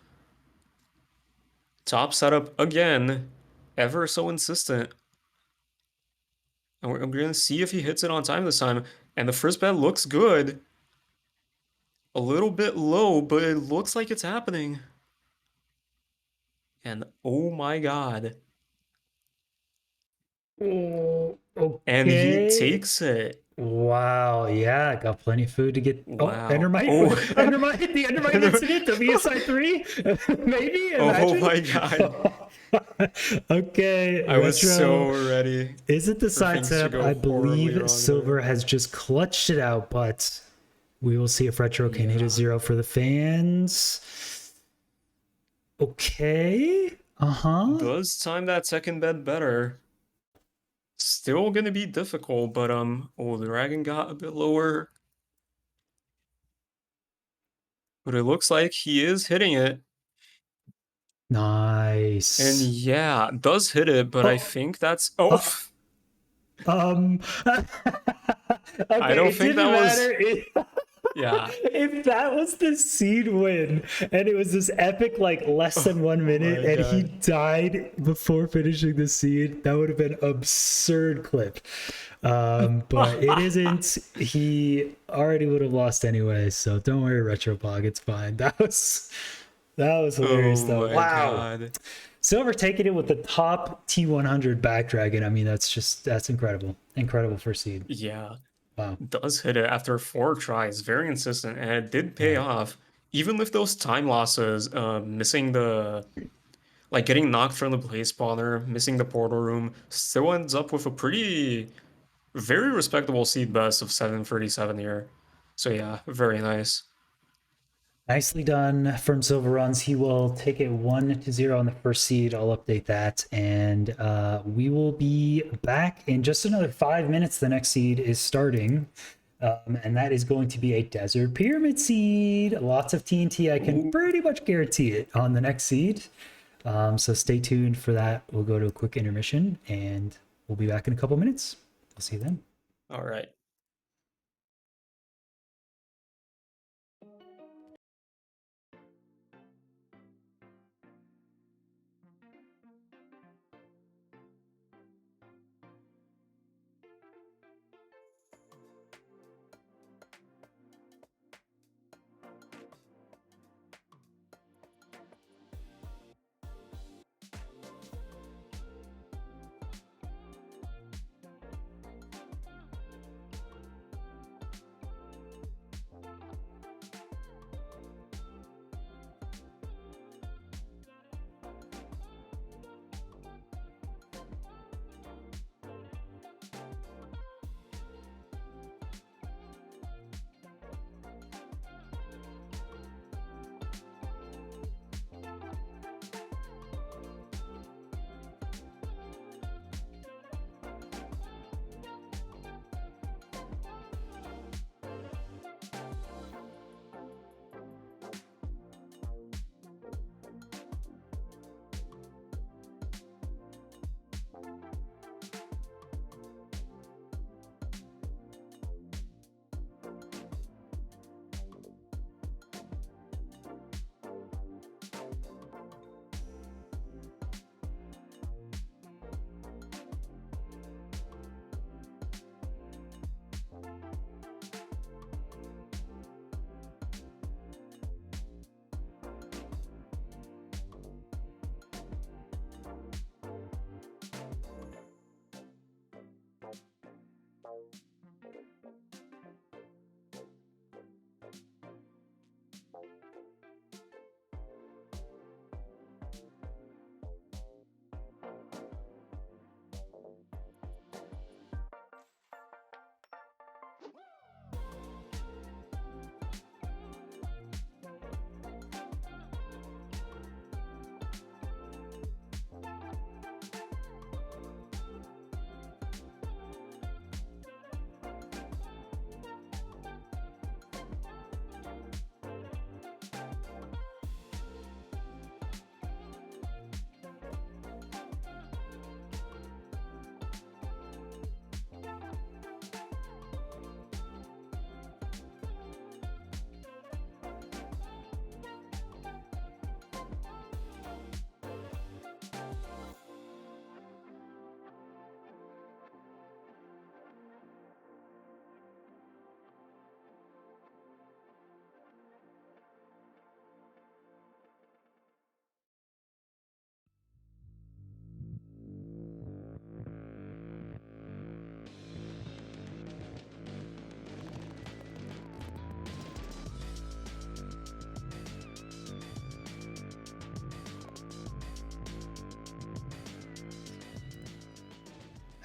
Top setup again, ever so insistent. And we're gonna see if he hits it on time this time. And the first bet looks good. A little bit low, but it looks like it's happening. And oh my god. Oh, And he okay. takes it. Wow. Yeah, got plenty of food to get. Oh, Wow. Endermite. Oh. Endermite. The Endermite incident of ESI3. Maybe. Oh Imagine. my god. Okay, I was retro. so ready Is it the for side things to setup? go I horribly believe wrong there. Silver has just clutched it out, but we will see if retro can hit a Yeah. 0 for the fans. Okay. Uh-huh. Does time that second bed better. Still gonna be difficult, but oh, the dragon got a bit lower. But it looks like he is hitting it. And Nice. yeah, does hit it, but I Oh, think that's oh. uh, um I okay, don't it think that didn't was matter. yeah. If that was the seed win and it was this epic like less than Oh 1 minute my and he god. died before finishing the seed, that would have been absurd clip. But it isn't. He already would have lost anyway, so don't worry, Retropog, it's fine. That was hilarious Oh though. my Wow. god. Silver taking it with the top T100 back dragon. I mean, that's incredible. Incredible for seed. Yeah. Wow. Does hit it after 4 tries. Very insistent, and it did pay Yeah. off. Even with those time losses, missing the like getting knocked from the place spawner, missing the portal room, still ends up with a pretty very respectable seed best of 737 here. So yeah, very nice. Nicely done from Silver Runs. He will take it 1-0 on the first seed. I'll update that. And we will be back in just another 5 minutes. The next seed is starting. And that is going to be a Desert Pyramid seed. Lots of TNT. I can Ooh. pretty much guarantee it on the next seed. So stay tuned for that. We'll go to a quick intermission and we'll be back in a couple minutes. We'll see you then. All right.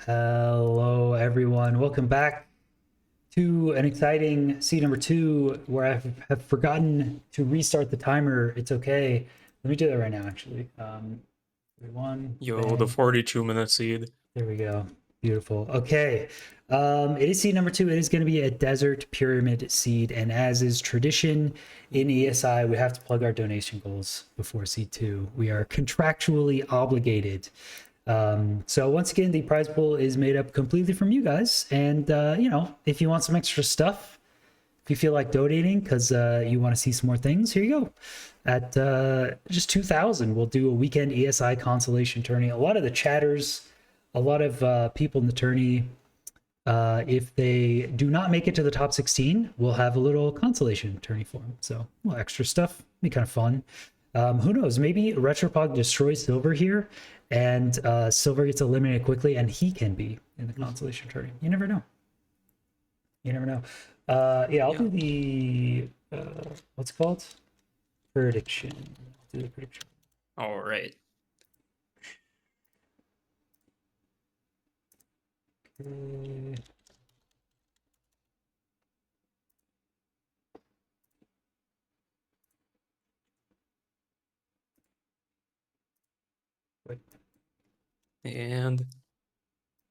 Hello, everyone. Welcome back to an exciting seed number 2 where I have forgotten to restart the timer. It's okay. Let me do that right now, actually. 1, Yo, the bang. 42-minute seed. There we go. Beautiful. Okay. It is seed number 2. It is going to be a desert pyramid seed. And as is tradition in ESI, we have to plug our donation goals before seed 2. We are contractually obligated. So once again, the prize pool is made up completely from you guys. And, if you want some extra stuff, if you feel like donating because you want to see some more things, here you go. At just 2,000, we'll do a weekend ESI consolation tourney. A lot of the chatters, a lot of people in the tourney, if they do not make it to the top 16, we'll have a little consolation tourney for them. So a little extra stuff, be kind of fun. Who knows? Maybe Retropog destroys Silver here, and Silver gets eliminated quickly, and he can be in the consolation tourney. You never know. You never know. I'll do the what's it called? Prediction. I'll do the prediction. All right. Okay. Wait. And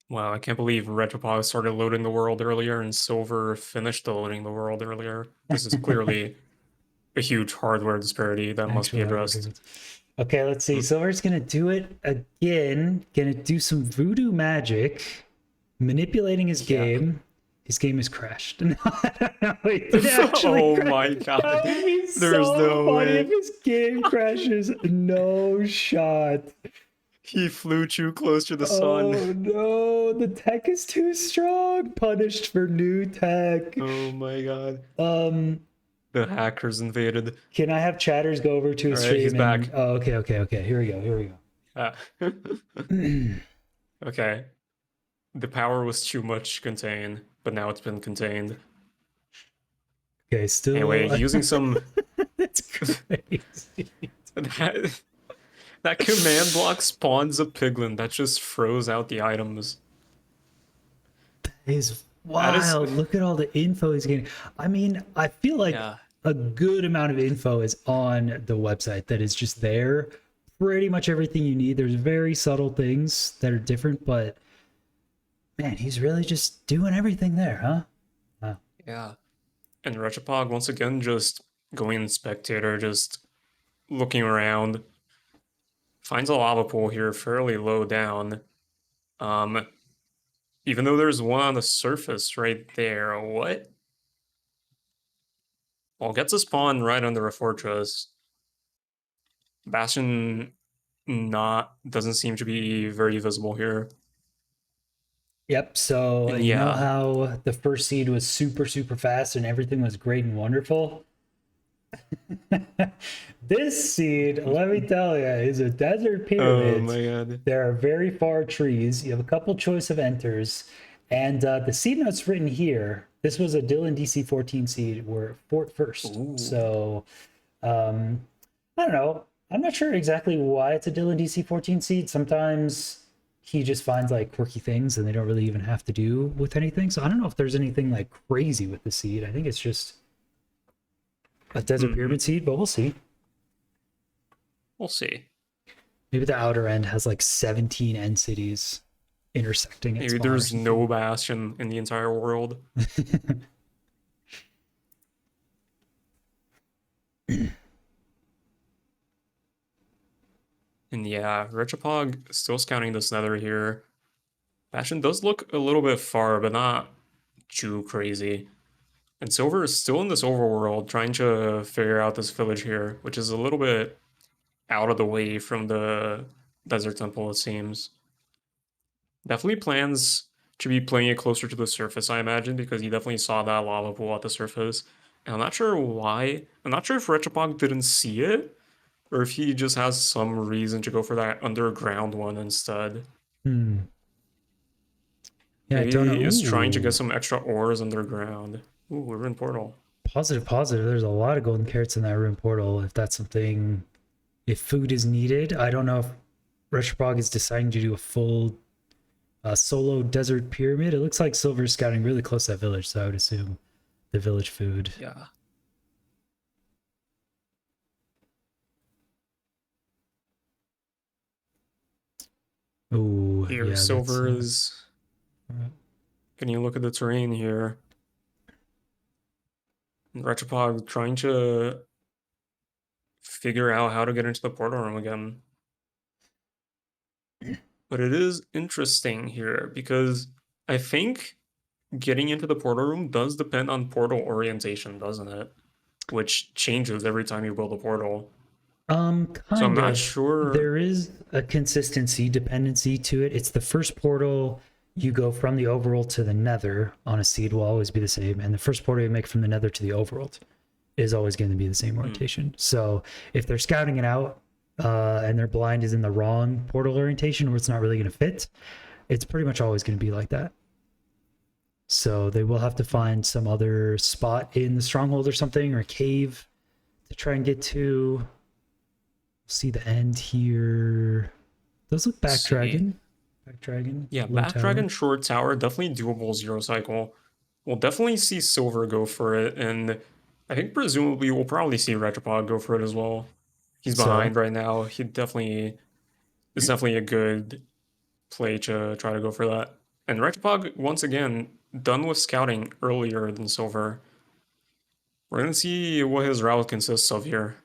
wow, I can't believe Retropog started loading the world earlier and Silver finished loading the world earlier. This is clearly a huge hardware disparity that must be addressed. Okay, let's see. Silver's gonna do it again. Gonna do some voodoo magic, manipulating his game. His game is crashed. No, I don't know. It Oh crashed. my god. That would be There's so no funny way. if his game crashes. No shot. He flew too close to the Oh sun. no, the tech is too strong. Punished for new tech. Oh my god. Um, The hackers invaded. can I have chatters go over to his All right, stream? he's back. Oh, okay. Here we go. Ah. Okay. The power was too much to contain, but now it's been contained. Okay, still. Anyway, using some That's crazy. that command block spawns a piglin that just throws out the items. Is wild. Look at all the info he's getting. I mean, I feel like a good amount of info is on the website that is just there. Pretty much everything you need. There's very subtle things that are different, but man, he's really just doing everything there, huh? Wow. Yeah. And Retropog, once again, just going in spectator, just looking around. Finds a lava pool here fairly low down. Even though there's one on the surface right there. What? Well, gets a spawn right under a fortress. Bastion doesn't seem to be very visible here. Yep. So And you know how the first seed was super fast and everything was great and wonderful? This seed, let me tell you, is a desert pyramid. Oh my god. There are very far trees. You have a couple choice of enters. And the seed notes written here, this was a Dylan DC14 seed, were first. Ooh. So I don't know. I'm not sure exactly why it's a Dylan DC14 seed. Sometimes he just finds like quirky things and they don't really even have to do with anything. So I don't know if there's anything like crazy with the seed. I think it's just a desert pyramid seed, but we'll see. We'll see. Maybe the outer end has like 17 end cities intersecting. Maybe there's no bastion in the entire world. And yeah, Retropog still scouting this nether here. Bastion does look a little bit far, but not too crazy. And Silver is still in this overworld trying to figure out this village here, which is a little bit out of the way from the desert temple, it seems. Definitely plans to be playing it closer to the surface, I imagine, because he definitely saw that lava pool at the surface. And I'm not sure why. I'm not sure if Retropog didn't see it, or if he just has some reason to go for that underground one instead. Yeah, Maybe I don't know. he is trying to get some extra ores underground. Ooh, we're in portal. Positive. There's a lot of golden carrots in that room portal. If that's something, if food is needed, I don't know if Retropog is deciding to do a full Solo Desert Pyramid. It looks like Silver's scouting really close to that village, so I would assume the village food. Yeah. Oh, Here, yeah, that's. silver is. Can you look at the terrain here? Retropog trying to figure out how to get into the portal room again. But it is interesting here because I think getting into the portal room does depend on portal orientation, doesn't it? Which changes every time you build a portal. So I'm Kind not of. sure. There is a consistency dependency to it. It's the first portal you go from the overworld to the nether on a seed will always be the same, and the first portal you make from the nether to the overworld is always going to be the same orientation. So if they're scouting it out and their blind is in the wrong portal orientation where it's not really going to fit, it's pretty much always going to be like that. So they will have to find some other spot in the stronghold or something, or a cave to try and get to. See the end here. Those look back See. dragon. Back dragon. Yeah, Low back tower. dragon, short tower, definitely doable zero cycle. We'll definitely see silver go for it, and I think presumably we'll probably see Retropod go for it as well. He's So behind right now. He definitely is definitely a good play to try to go for that. And Retropog, once again, done with scouting earlier than silver. We're gonna see what his route consists of here.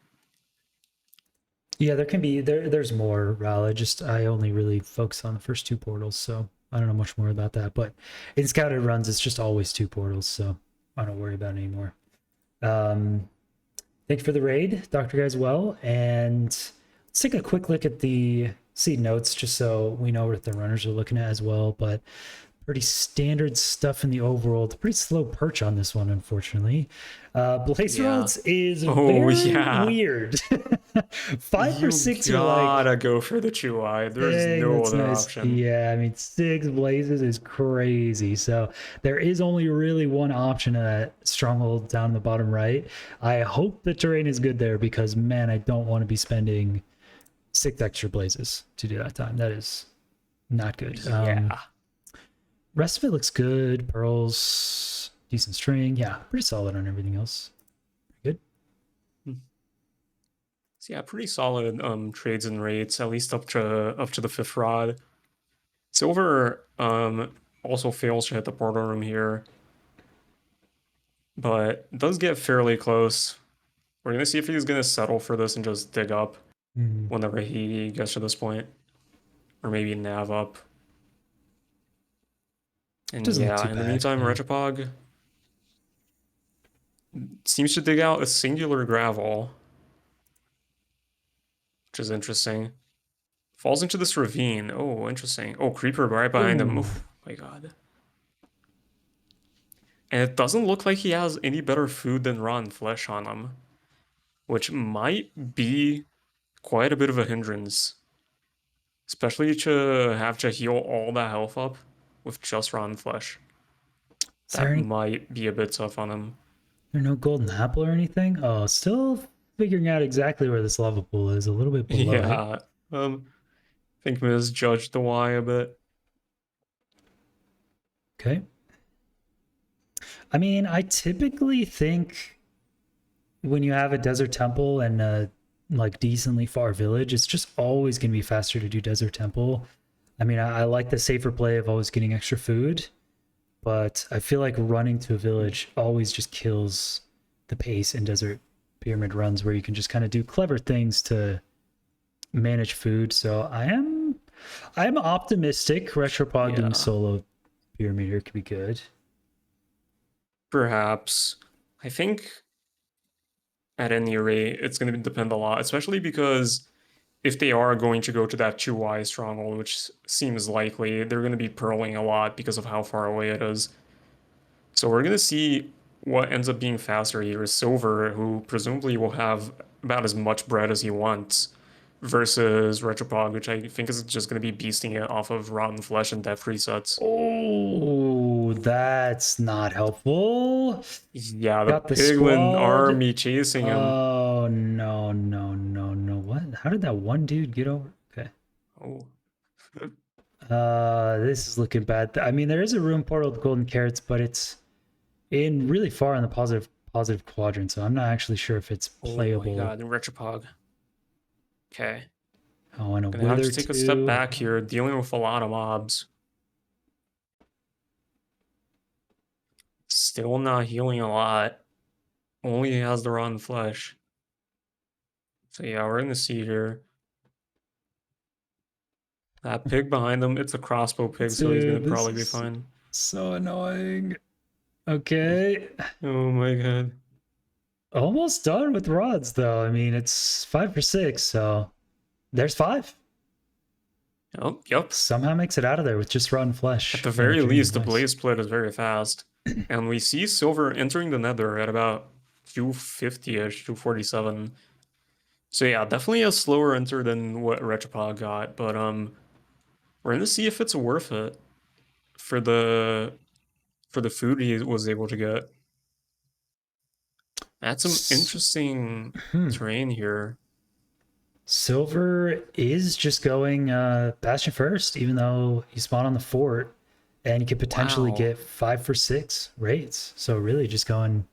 yeah, there can be there's more Rala. Just I only really focus on the first two portals, so I don't know much more about that. But in scouted runs, it's just always two portals, so I don't worry about it anymore. Um Thank you for the raid, Dr. Guyswell. And let's take a quick look at the seed notes just so we know what the runners are looking at as well. But pretty standard stuff in the overworld. Pretty slow perch on this one, unfortunately. Blaze Yeah. Roads is Oh very yeah. weird. 5 for 6, you're You like, gotta go for the Chew-Eye. There's dang, no that's other nice. option. Yeah, I mean, 6 blazes is crazy. So there is only really one option at stronghold down in the bottom right. I hope the terrain is good there because man, I don't want to be spending 6 extra blazes to do that time. That is not good. Yeah. Rest of it looks good. Pearls, decent string. Yeah, pretty solid on everything else. Good. So yeah, pretty solid trades and rates, at least up to the fifth rod. Silver also fails to hit the portal room here, but does get fairly close. We're gonna see if he's gonna settle for this and just dig up whenever he gets to this point. Or maybe nav up. And Doesn't look yeah, too in the bad. meantime, Yeah. Retropog seems to dig out a singular gravel, which is interesting. Falls into this ravine. Oh, interesting. Oh, creeper right behind him. Oh Ooh. my god. And it doesn't look like he has any better food than rotten flesh on him, which might be quite a bit of a hindrance, especially to have to heal all that health up with just rotten flesh. Is there That any? might be a bit tough on him. There no golden apple or anything? Oh, still figuring out exactly where this lava pool is. A little bit below it. Yeah, I think misjudged the Y a bit. Okay. I mean, I typically think when you have a desert temple and a like decently far village, it's just always going to be faster to do desert temple. I mean, I like the safer play of always getting extra food, but I feel like running to a village always just kills the pace in desert pyramid runs where you can just kind of do clever things to manage food. So I'm optimistic Retropod doing Yeah, solo pyramid here could be good. perhaps. I think at any rate, it's going to depend a lot, especially because if they are going to go to that 2Y stronghold, which seems likely, they're going to be pearling a lot because of how far away it is. So we're going to see what ends up being faster here is Silver, who presumably will have about as much bread as he wants, versus Retropog, which I think is just going to be beasting it off of rotten flesh and death resets. Oh, that's not helpful. Yeah, the Got the Piglin squad. army chasing him. Oh no, no, no, no. What? How did that one dude get over? Okay. Oh, This is looking bad. I mean, there is a room portal with golden carrots, but it's in really far in the positive quadrant, so I'm not actually sure if it's Oh my playable. god, Retropog. Okay. Oh, and a Gonna have wither to take a step too. back here, dealing with a lot of mobs. Still not healing a lot. Only has the rotten flesh. So yeah, we're in the seed here. That pig behind him, it's a crossbow pig, so he's gonna Dude, this probably be is fine. so annoying. Okay. Oh my god. Almost done with rods, though. I mean, it's 5 for 6, so there's 5. Oh, yep. Somehow makes it out of there with just rotten At flesh the and a very dream. least, the Nice. blaze split is very fast. And we see silver entering the nether at about 250-ish, 247. So yeah, definitely a slower enter than what Retropod got, but we're gonna see if it's worth it for the food he was able to get. That's some interesting Hmm. terrain here. Silver is just going Bastion first, even though he spawned on the fort, and he could potentially Wow. get 5 for 6 raids. So really, just going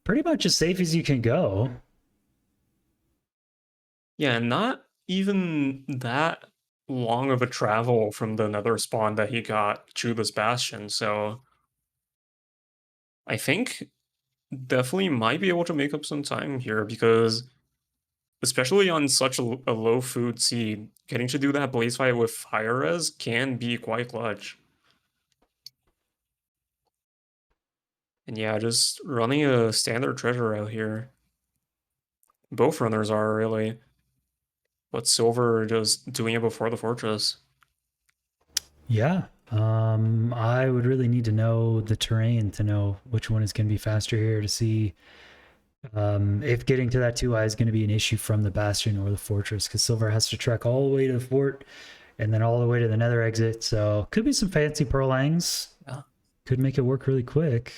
pretty much as safe as you can go. Yeah, not even that long of a travel from the nether spawn that he got to this bastion, so I think definitely might be able to make up some time here because especially on such a low food seed, getting to do that blaze fight with fire res can be quite clutch. And yeah, just running a standard treasure out here. Both runners are really, but Silver just doing it before the fortress. Yeah. I would really need to know the terrain to know which one is going to be faster here to see if getting to that 2i is going to be an issue from the bastion or the fortress, because Silver has to trek all the way to the fort and then all the way to the nether exit. So could be some fancy purlangs. Yeah. Could make it work really quick.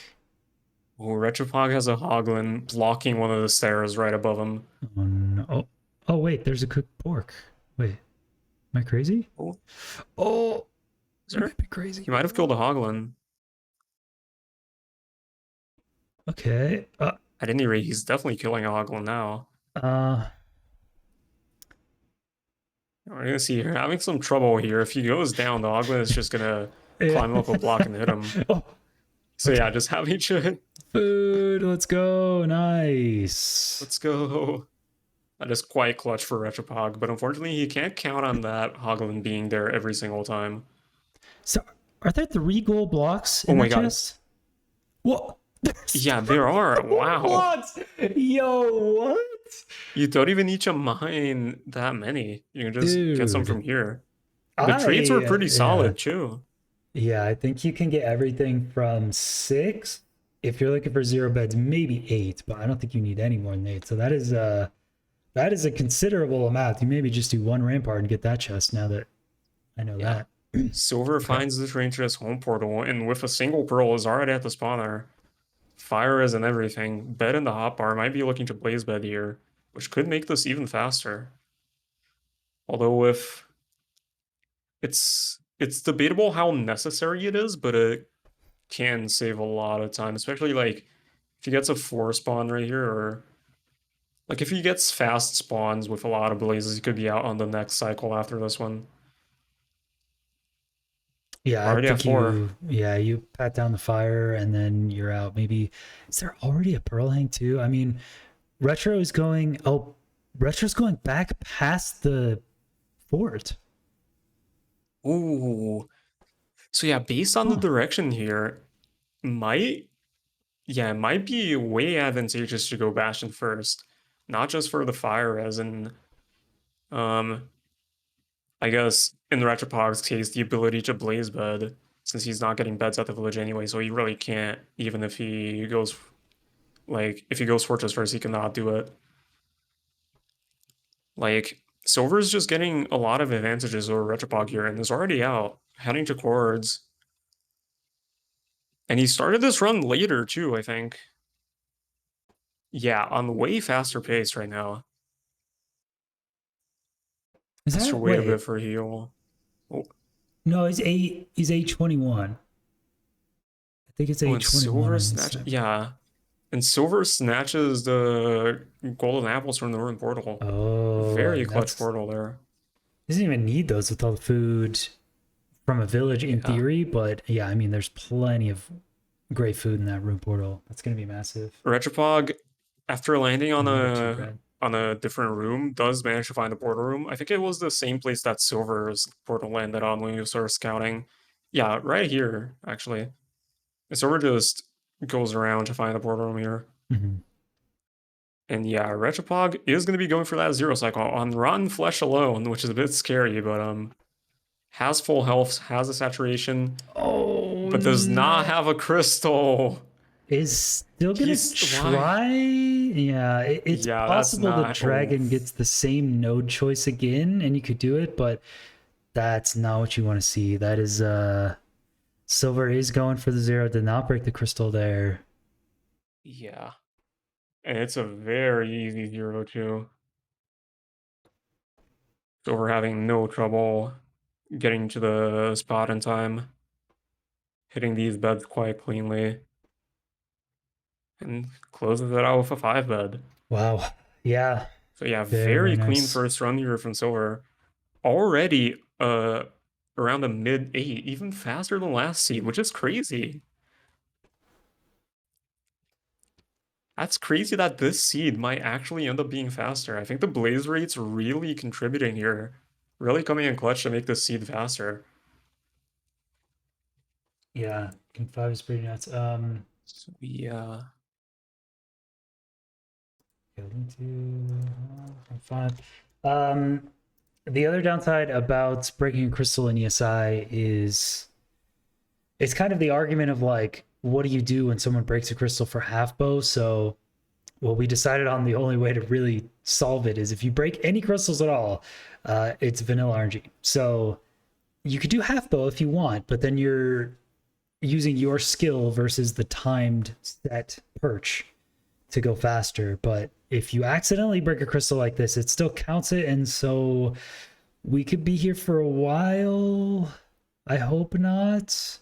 Oh, Retropog has a Hoglin blocking one of the stairs right above him. Oh, no. Oh, wait, there's a cooked pork. Wait, am I crazy? Oh, Oh, is I there? might be crazy. He might have killed a Hoglin. Okay. At any rate, he's definitely killing a Hoglin now. Uh, We're gonna see here, having some trouble here. If he goes down, the Hoglin is just gonna yeah. climb up a block and hit him. Oh, So okay. yeah, just having to Food. Let's go. Nice. let's go. That is quite clutch for Retropog, but unfortunately he can't count on that Hoglin being there every single time. So, are there 3 gold blocks Oh in my that god. chest? What? There's Yeah, there are. 3 gold Wow. blocks. Yo, what? You don't even need to mine that many. You can just get some from Dude. here. The trades were I pretty yeah. solid too. Yeah, I think you can get everything from 6 if you're looking for 0 beds, maybe 8, but I don't think you need any more than 8. So that is a considerable amount. You maybe just do 1 rampart and get that chest now that I know Yeah. that. Silver Okay. finds this Ranger's home portal, and with a single pearl is already at the spawner. Fire is and everything. Bed in the hotbar might be looking to blaze bed here, which could make this even faster. Although with it's debatable how necessary it is, but it can save a lot of time, especially like if he gets a 4 spawn right here, or like if he gets fast spawns with a lot of blazes, he could be out on the next cycle after this one. Yeah, I Already at think 4. you pat down the fire and then you're out. Maybe is there already a pearl hang too? I mean, Retro's going back past the fort. Ooh. So yeah, based on the Huh. direction here, might yeah, it might be way advantageous to go Bastion first. Not just for the fire, as in um I guess in the Retropog's case, the ability to blaze bed, since he's not getting beds at the village anyway, so he really can't, even if he goes like if he goes Fortress first, he cannot do it. Like Silver's just getting a lot of advantages over Retropog here, and is already out, heading to Chords. And he started this run later too, I think. Yeah, on way faster pace right now. Is Has to that wait a bit wait? for heal. Oh. No, he's 821. I think it's Oh, and 821 Silver on his Snatch. side. Yeah. And Silver snatches the golden apples from the ruined portal. Oh, Very and clutch that's portal there. doesn't even need those with all the food from a village in Yeah. theory, but yeah, I mean there's plenty of great food in that room portal. That's gonna be massive. Retropog, after landing on Another two a bread. different room, does manage to find the portal room. I think it was the same place that Silver's portal landed on when you started scouting. Yeah, right here, actually. And Silver just goes around to find the portal room here. Mm-hmm. And yeah, Retropog is going to be going for that zero cycle on Rotten Flesh alone, which is a bit scary, but has full health, has a saturation, Oh but does not no. have a crystal. Is still gonna He's why? try. Yeah, it's Yeah, that's possible the not. Oh, dragon gets the same node choice again and you could do it, but that's not what you want to see. That is Silver is going for the zero, did not break the crystal there. yeah. And it's a very easy 0-2. So we're having no trouble getting to the spot in time, hitting these beds quite cleanly, and closes it out with a 5 bed. Wow. Yeah. So yeah, Very, very very clean nice. first run here from Silver. Already around a mid 8, even faster than last seed, which is crazy. That's crazy that this seed might actually end up being faster. I think the blaze rate's really contributing here. Really coming in clutch to make this seed faster. Yeah. King 5 is pretty nuts. So yeah. Going to 5. Um the other downside about breaking a crystal in ESI is it's kind of the argument of like, what do you do when someone breaks a crystal for half bow? So, well, we decided on the only way to really solve it is if you break any crystals at all, it's vanilla RNG. So you could do half bow if you want, but then you're using your skill versus the timed set perch to go faster. But if you accidentally break a crystal like this, it still counts it. And so we could be here for a while. I hope not.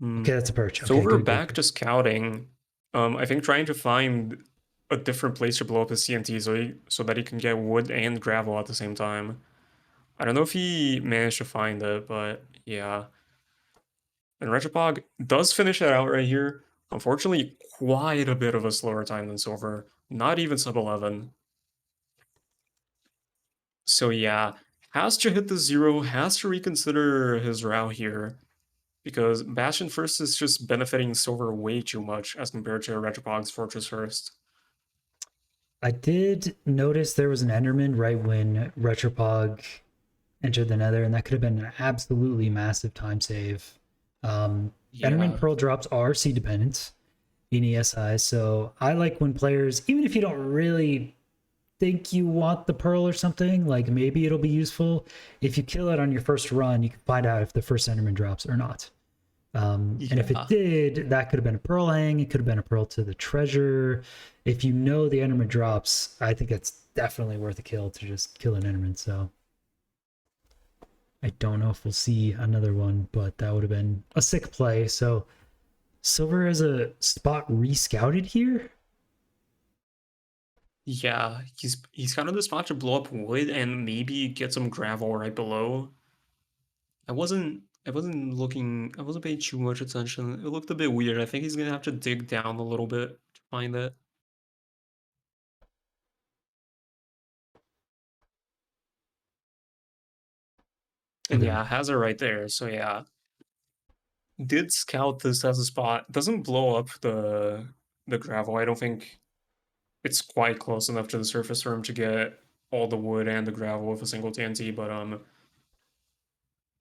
Hmm. Okay, that's a perch. So Okay, we're good, good, back good. to scouting. I think trying to find a different place to blow up his CNT so that he can get wood and gravel at the same time. I don't know if he managed to find it, but yeah. And Retropog does finish it out right here. Unfortunately, quite a bit of a slower time than Silver. Not even sub 11. So yeah, has to hit the zero, has to reconsider his route here. Because Bastion First is just benefiting Silver way too much as compared to Retropog's Fortress First. I did notice there was an Enderman right when Retropog entered the Nether, and that could have been an absolutely massive time save. Enderman Yeah. Pearl drops are seed dependent in ESI, so I like when players, even if you don't really think you want the pearl or something, like maybe it'll be useful. If you kill it on your first run, you can find out if the first Enderman drops or not. And if it Yeah. did, that could have been a pearl hang. It could have been a pearl to the treasure. If you know the Enderman drops, I think it's definitely worth a kill to just kill an Enderman. So I don't know if we'll see another one, but that would have been a sick play. So Silver has a spot rescouted here. Yeah, he's kind of the spot to blow up wood and maybe get some gravel right below. I wasn't paying too much attention. It looked a bit weird. I think he's gonna have to dig down a little bit to find it. And Okay. yeah, has it right there. So yeah. Did scout this as a spot. Doesn't blow up the gravel. I don't think it's quite close enough to the surface for him to get all the wood and the gravel with a single TNT, but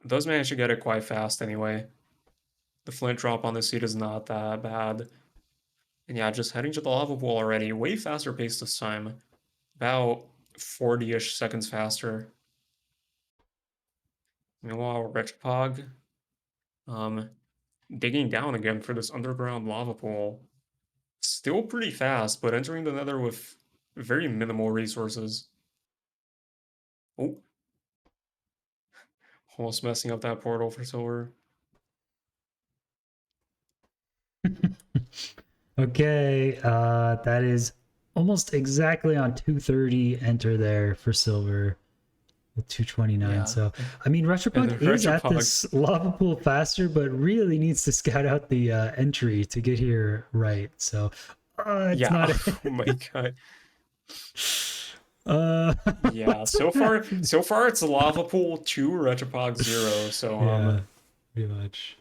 does manage to get it quite fast anyway. The flint drop on this seat is not that bad. And yeah, just heading to the lava pool already. Way faster pace this time. About 40-ish seconds faster. Meanwhile, Retropog, um, digging down again for this underground lava pool. Still pretty fast, but entering the nether with very minimal resources. Oh, Almost messing up that portal for silver. Okay, that is almost exactly on 230 enter there for silver with 229. Yeah. So, I mean, And the Retropod is at Retropog. this lava pool faster, but really needs to scout out the entry to get here right. So, it's Yeah. not. Oh my god. uh, Yeah. what's So far, happening? so far it's lava pool 2, Retropog 0. So Yeah, pretty much.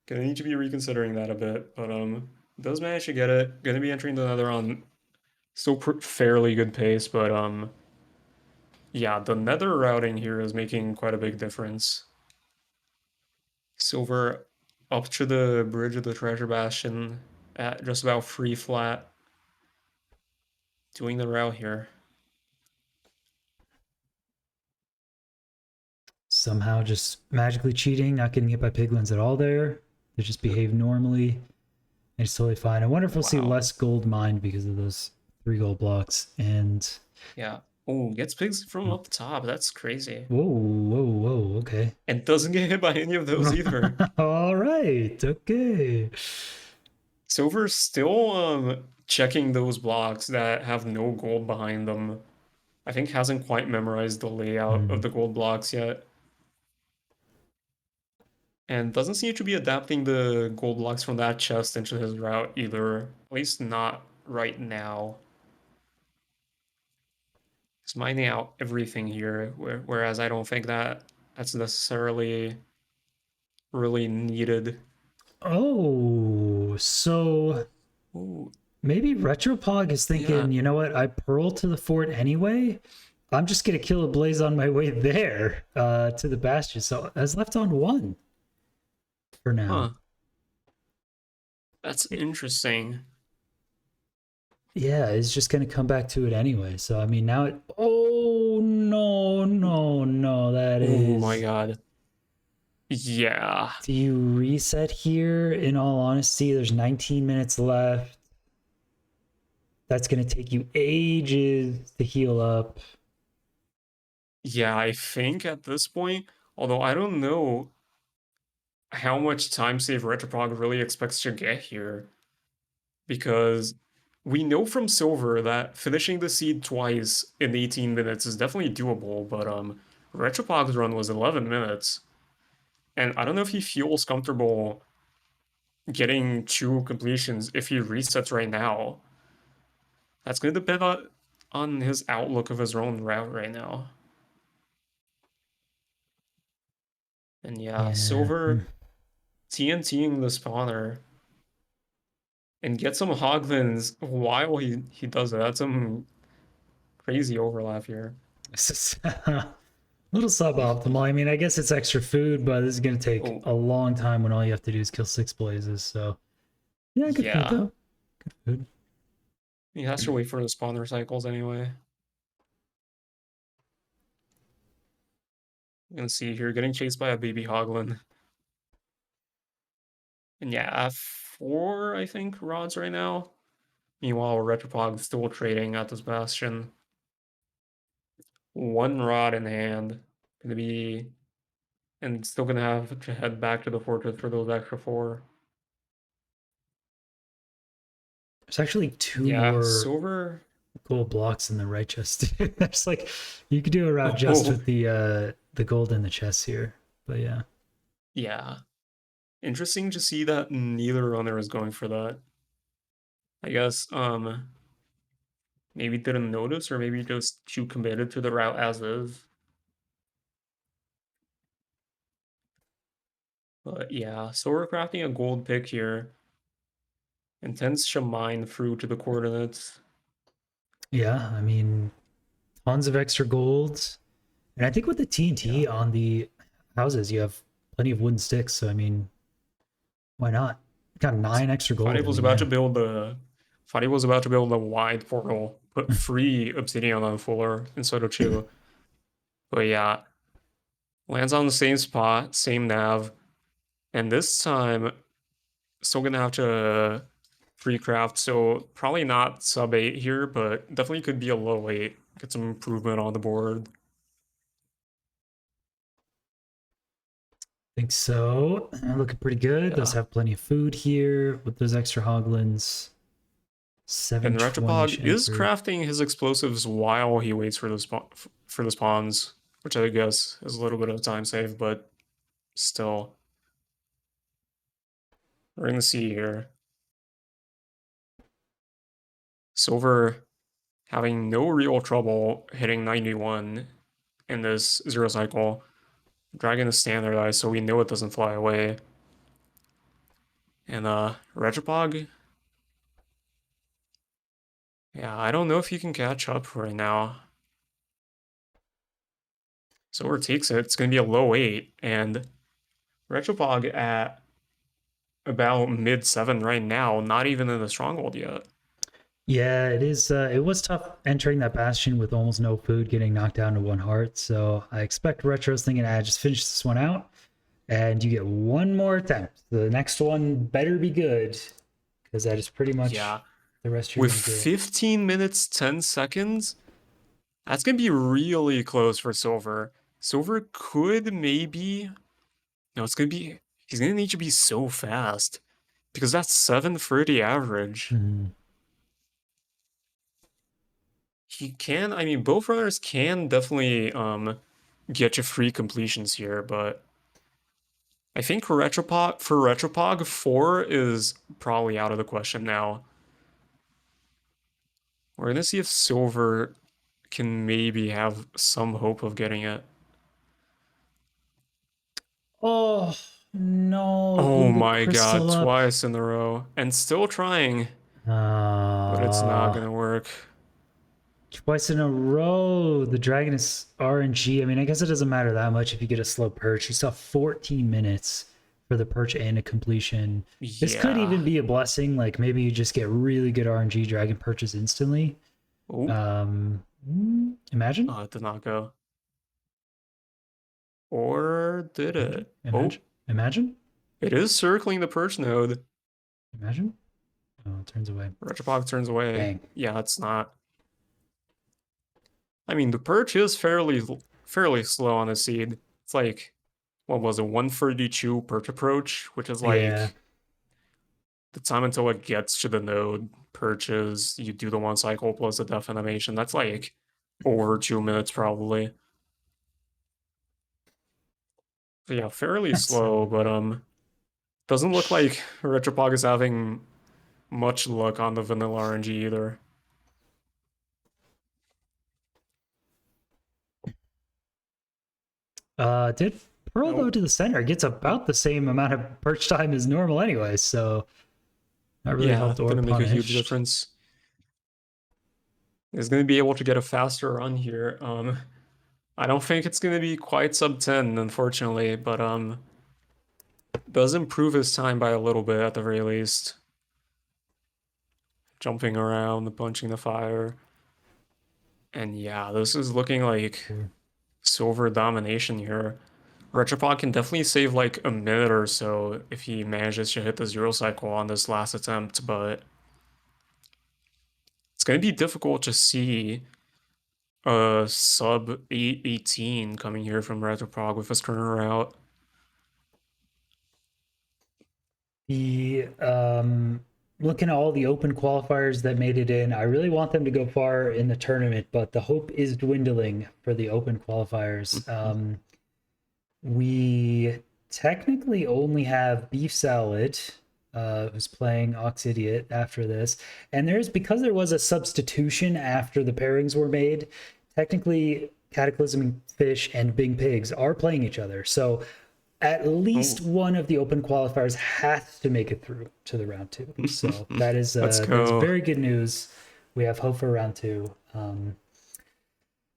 gonna need to be reconsidering that a bit. But does manage to get it. Gonna be entering the Nether on still fairly good pace, but yeah, the Nether routing here is making quite a big difference. Silver up to the bridge of the Treasure Bastion at just about free flat, doing the route here. Somehow just magically cheating, not getting hit by piglins at all there. They just behave normally. It's totally fine. I wonder if we'll see Wow. less gold mined because of those 3 gold blocks. And Yeah. Oh, gets pigs from up the top. That's crazy. whoa, whoa, whoa. Okay. And doesn't get hit by any of those either. All right. Okay. Silver's still checking those blocks that have no gold behind them. I think hasn't quite memorized the layout of Hmm. the gold blocks yet. And doesn't seem to be adapting the gold blocks from that chest into his route either. At least not right now. He's mining out everything here, whereas I don't think that's necessarily really needed. Oh, so Ooh, maybe Retropog is yeah. thinking, you know what? I pearl to the fort anyway. I'm just gonna kill a blaze on my way there to the bastion. So has left on 1 for now. Huh. That's interesting. Yeah, it's just gonna come back to it anyway. So I mean, now it. Oh no, no, no! That Oh my is. god. Yeah. Do you reset here? In all honesty, there's 19 minutes left. That's gonna take you ages to heal up. Yeah, I think at this point, although I don't know how much time save Retropog really expects to get here, because we know from Silver that finishing the seed twice in 18 minutes is definitely doable, but Retropog's run was 11 minutes. And I don't know if he feels comfortable getting 2 completions if he resets right now. That's going to depend on his outlook of his own route right now. And yeah, Yeah. Silver TNTing the spawner and get some Hoglins while he does it. That's some crazy overlap here. This is a little suboptimal. I mean, I guess it's extra food, but this is gonna take Oh, a long time when all you have to do is kill 6 blazes. So yeah, good food yeah. though. Good food. He has to wait for the spawner cycles anyway. You can see here, getting chased by a baby Hoglin. And yeah, 4, I think, rods right now. Meanwhile, Retropog still trading at this bastion. 1 rod in hand. Gonna be, and still gonna have to head back to the fortress for those extra 4. There's actually 2 Yeah, more silver. gold blocks in the right chest. There's like you could do a route just Oh, with the gold in the chest here. But yeah. yeah. Interesting to see that neither runner is going for that. I guess maybe didn't notice or maybe just too committed to the route as is. But yeah, so we're crafting a gold pick here. Intends to mine through to the coordinates. Yeah, I mean tons of extra golds. And I think with the Yeah. TNT on the houses, you have plenty of wooden sticks. So I mean, why not? Got 9 extra Fadi gold. I was mean, about to yeah. build a Fadi was about to build a wide portal, put 3 obsidian on fuller instead of 2. But yeah, lands on the same spot, same nav, and this time still gonna have to free craft, so probably not sub 8 here, but definitely could be a low 8. Get some improvement on the board. Think so. Looking pretty good. Does Yeah. have plenty of food here with those extra hoglins. And 720-ish Retropog is effort. crafting his explosives while he waits for the spawns, which I guess is a little bit of a time save, but still. We're gonna see here. Silver having no real trouble hitting 91 in this zero cycle. Dragon is standardized, so we know it doesn't fly away. And Retropog, yeah, I don't know if he can catch up right now. Silver takes it. It's gonna be a low 8, and Retropog at about mid 7 right now, not even in the stronghold yet. Yeah, it is. It was tough entering that bastion with almost no food, getting knocked down to 1 heart. So I expect Retro's thinking, just finish this one out, and you get one more attempt. The next one better be good, because that is pretty much Yeah, the rest you're with gonna get. 15 minutes 10 seconds, that's gonna be really close for Silver. Silver could maybe no, it's gonna be he's gonna need to be so fast because that's 730 average. Mhm. He can, I mean, both runners can definitely get you free completions here, but I think Retropog 4 is probably out of the question now. We're gonna see if Silver can maybe have some hope of getting it. Oh no, Oh eating the my god, crystal up. twice in a row. And still trying, but it's not Uh gonna work. Twice in a row. The dragon is RNG. I mean, I guess it doesn't matter that much if you get a slow perch. You still have 14 minutes for the perch and a completion. This could Yeah. even be a blessing. Like maybe you just get really good RNG dragon perches instantly. Oh, Imagine. oh, it did not go. Or did Imagine. it? Oh, Imagine. Imagine. it is circling the perch node. Imagine. Oh, it turns away. Retropog turns away. Dang. Yeah, it's not. I mean, the perch is fairly slow on the seed. It's like, what was it, 132 perch approach, which is Yeah. like the time until it gets to the node perches. You do the 1 cycle plus the death animation. That's like over 2 minutes probably. So yeah, fairly slow, So but doesn't look like Retropog is having much luck on the vanilla RNG either. did Pearl go Oh, to the center? It gets about the same amount of perch time as normal anyway, so not really yeah, helped or gonna make a huge punished. difference. Is gonna be able to get a faster run here. I don't think it's gonna be quite sub 10, unfortunately, but does improve his time by a little bit at the very least. Jumping around, punching the fire. And yeah, this is looking like silver domination here. Retropod can definitely save like a minute or so if he manages to hit the zero cycle on this last attempt, but it's going to be difficult to see a sub 818 coming here from Retropod with his turner out. The Looking at all the open qualifiers that made it in, I really want them to go far in the tournament, but the hope is dwindling for the open qualifiers. We technically only have Beef Salad, who's playing Ox Idiot after this, and because there was a substitution after the pairings were made. Technically, Cataclysm Fish and Big Pigs are playing each other, so at least Oh, one of the open qualifiers has to make it through to the round two. So let's that is go. very good news. We have hope for round two.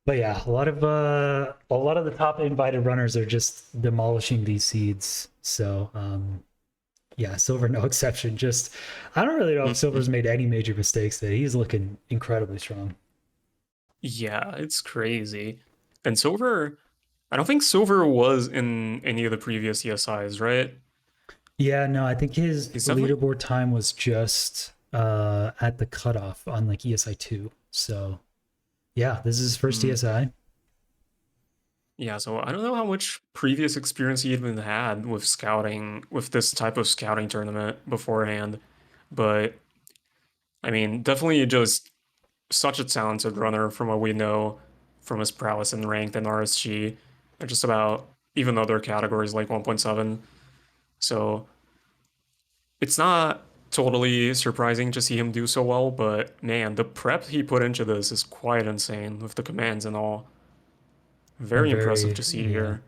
But yeah, a lot of the top invited runners are just demolishing these seeds. So yeah, Silver no exception. Just I don't really know if Silver's made any major mistakes today. He's looking incredibly strong. Yeah, it's crazy. And Silver, I don't think Silver was in any of the previous ESIs, right? Yeah, no, I think his He's definitely. leaderboard time was just at the cutoff on like ESI2. So yeah, this is his first Hmm. ESI. Yeah, so I don't know how much previous experience he even had with scouting, with this type of scouting tournament beforehand, but I mean, definitely just such a talented runner from what we know from his prowess in ranked and RSG, and just about even other categories like 1.7. So it's not totally surprising to see him do so well, but man, the prep he put into this is quite insane with the commands and all. I'm Very impressive very, to see yeah, here.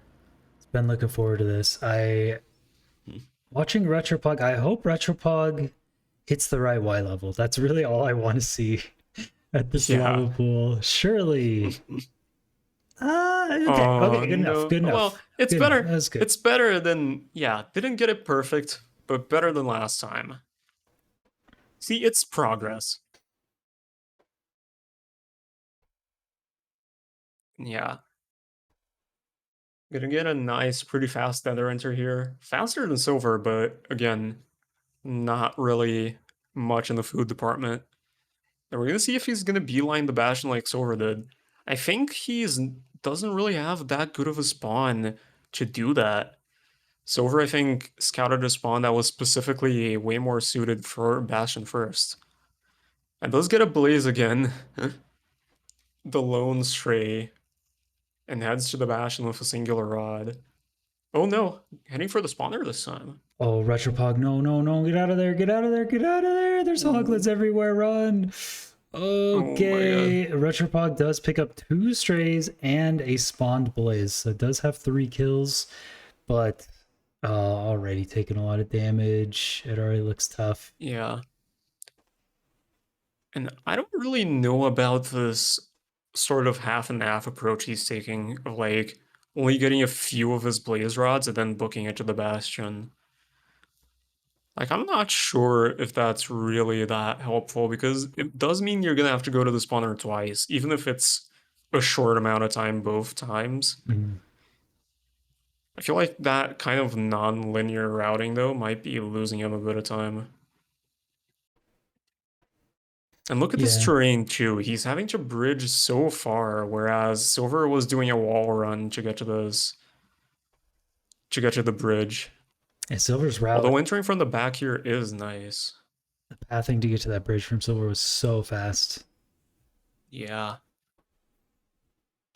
been looking forward to this. I watching Retropog. I hope Retropog hits the right Y level. That's really all I want to see at this Yeah. lava pool. Surely. Okay, Oh okay, good enough, no. good Well, enough, it's good enough. That better. was good. It's better than, yeah, didn't get it perfect, but better than last time. See, it's progress. Yeah. Gonna get a nice, pretty fast nether enter here. Faster than silver, but again, not really much in the food department. And we're gonna see if he's gonna beeline the Bastion like silver did. I think he's doesn't really have that good of a spawn to do that. Silver, I think, scouted a spawn that was specifically way more suited for Bastion first. And does get a Blaze again, the lone stray, and heads to the Bastion with a singular rod. Oh no, heading for the spawner this time. Oh, Retropog, no, no, no, get out of there, get out of there, get out of there. There's hoglets Ooh. everywhere, run. Oh my god. Okay, Retropog does pick up 2 strays and a spawned blaze, so it does have 3 kills, but already taking a lot of damage. It already looks tough. Yeah. And I don't really know about this sort of half and half approach he's taking of like only getting a few of his blaze rods and then booking it to the bastion. Like I'm not sure if that's really that helpful because it does mean you're gonna have to go to the spawner twice, even if it's a short amount of time both times. Mm, I feel like that kind of non-linear routing though might be losing him a bit of time. And look at this yeah, terrain too. He's having to bridge so far, whereas Silver was doing a wall run to get to the bridge. and Silver's route, Although entering from the back here is nice. the pathing to get to that bridge from Silver was so fast. Yeah.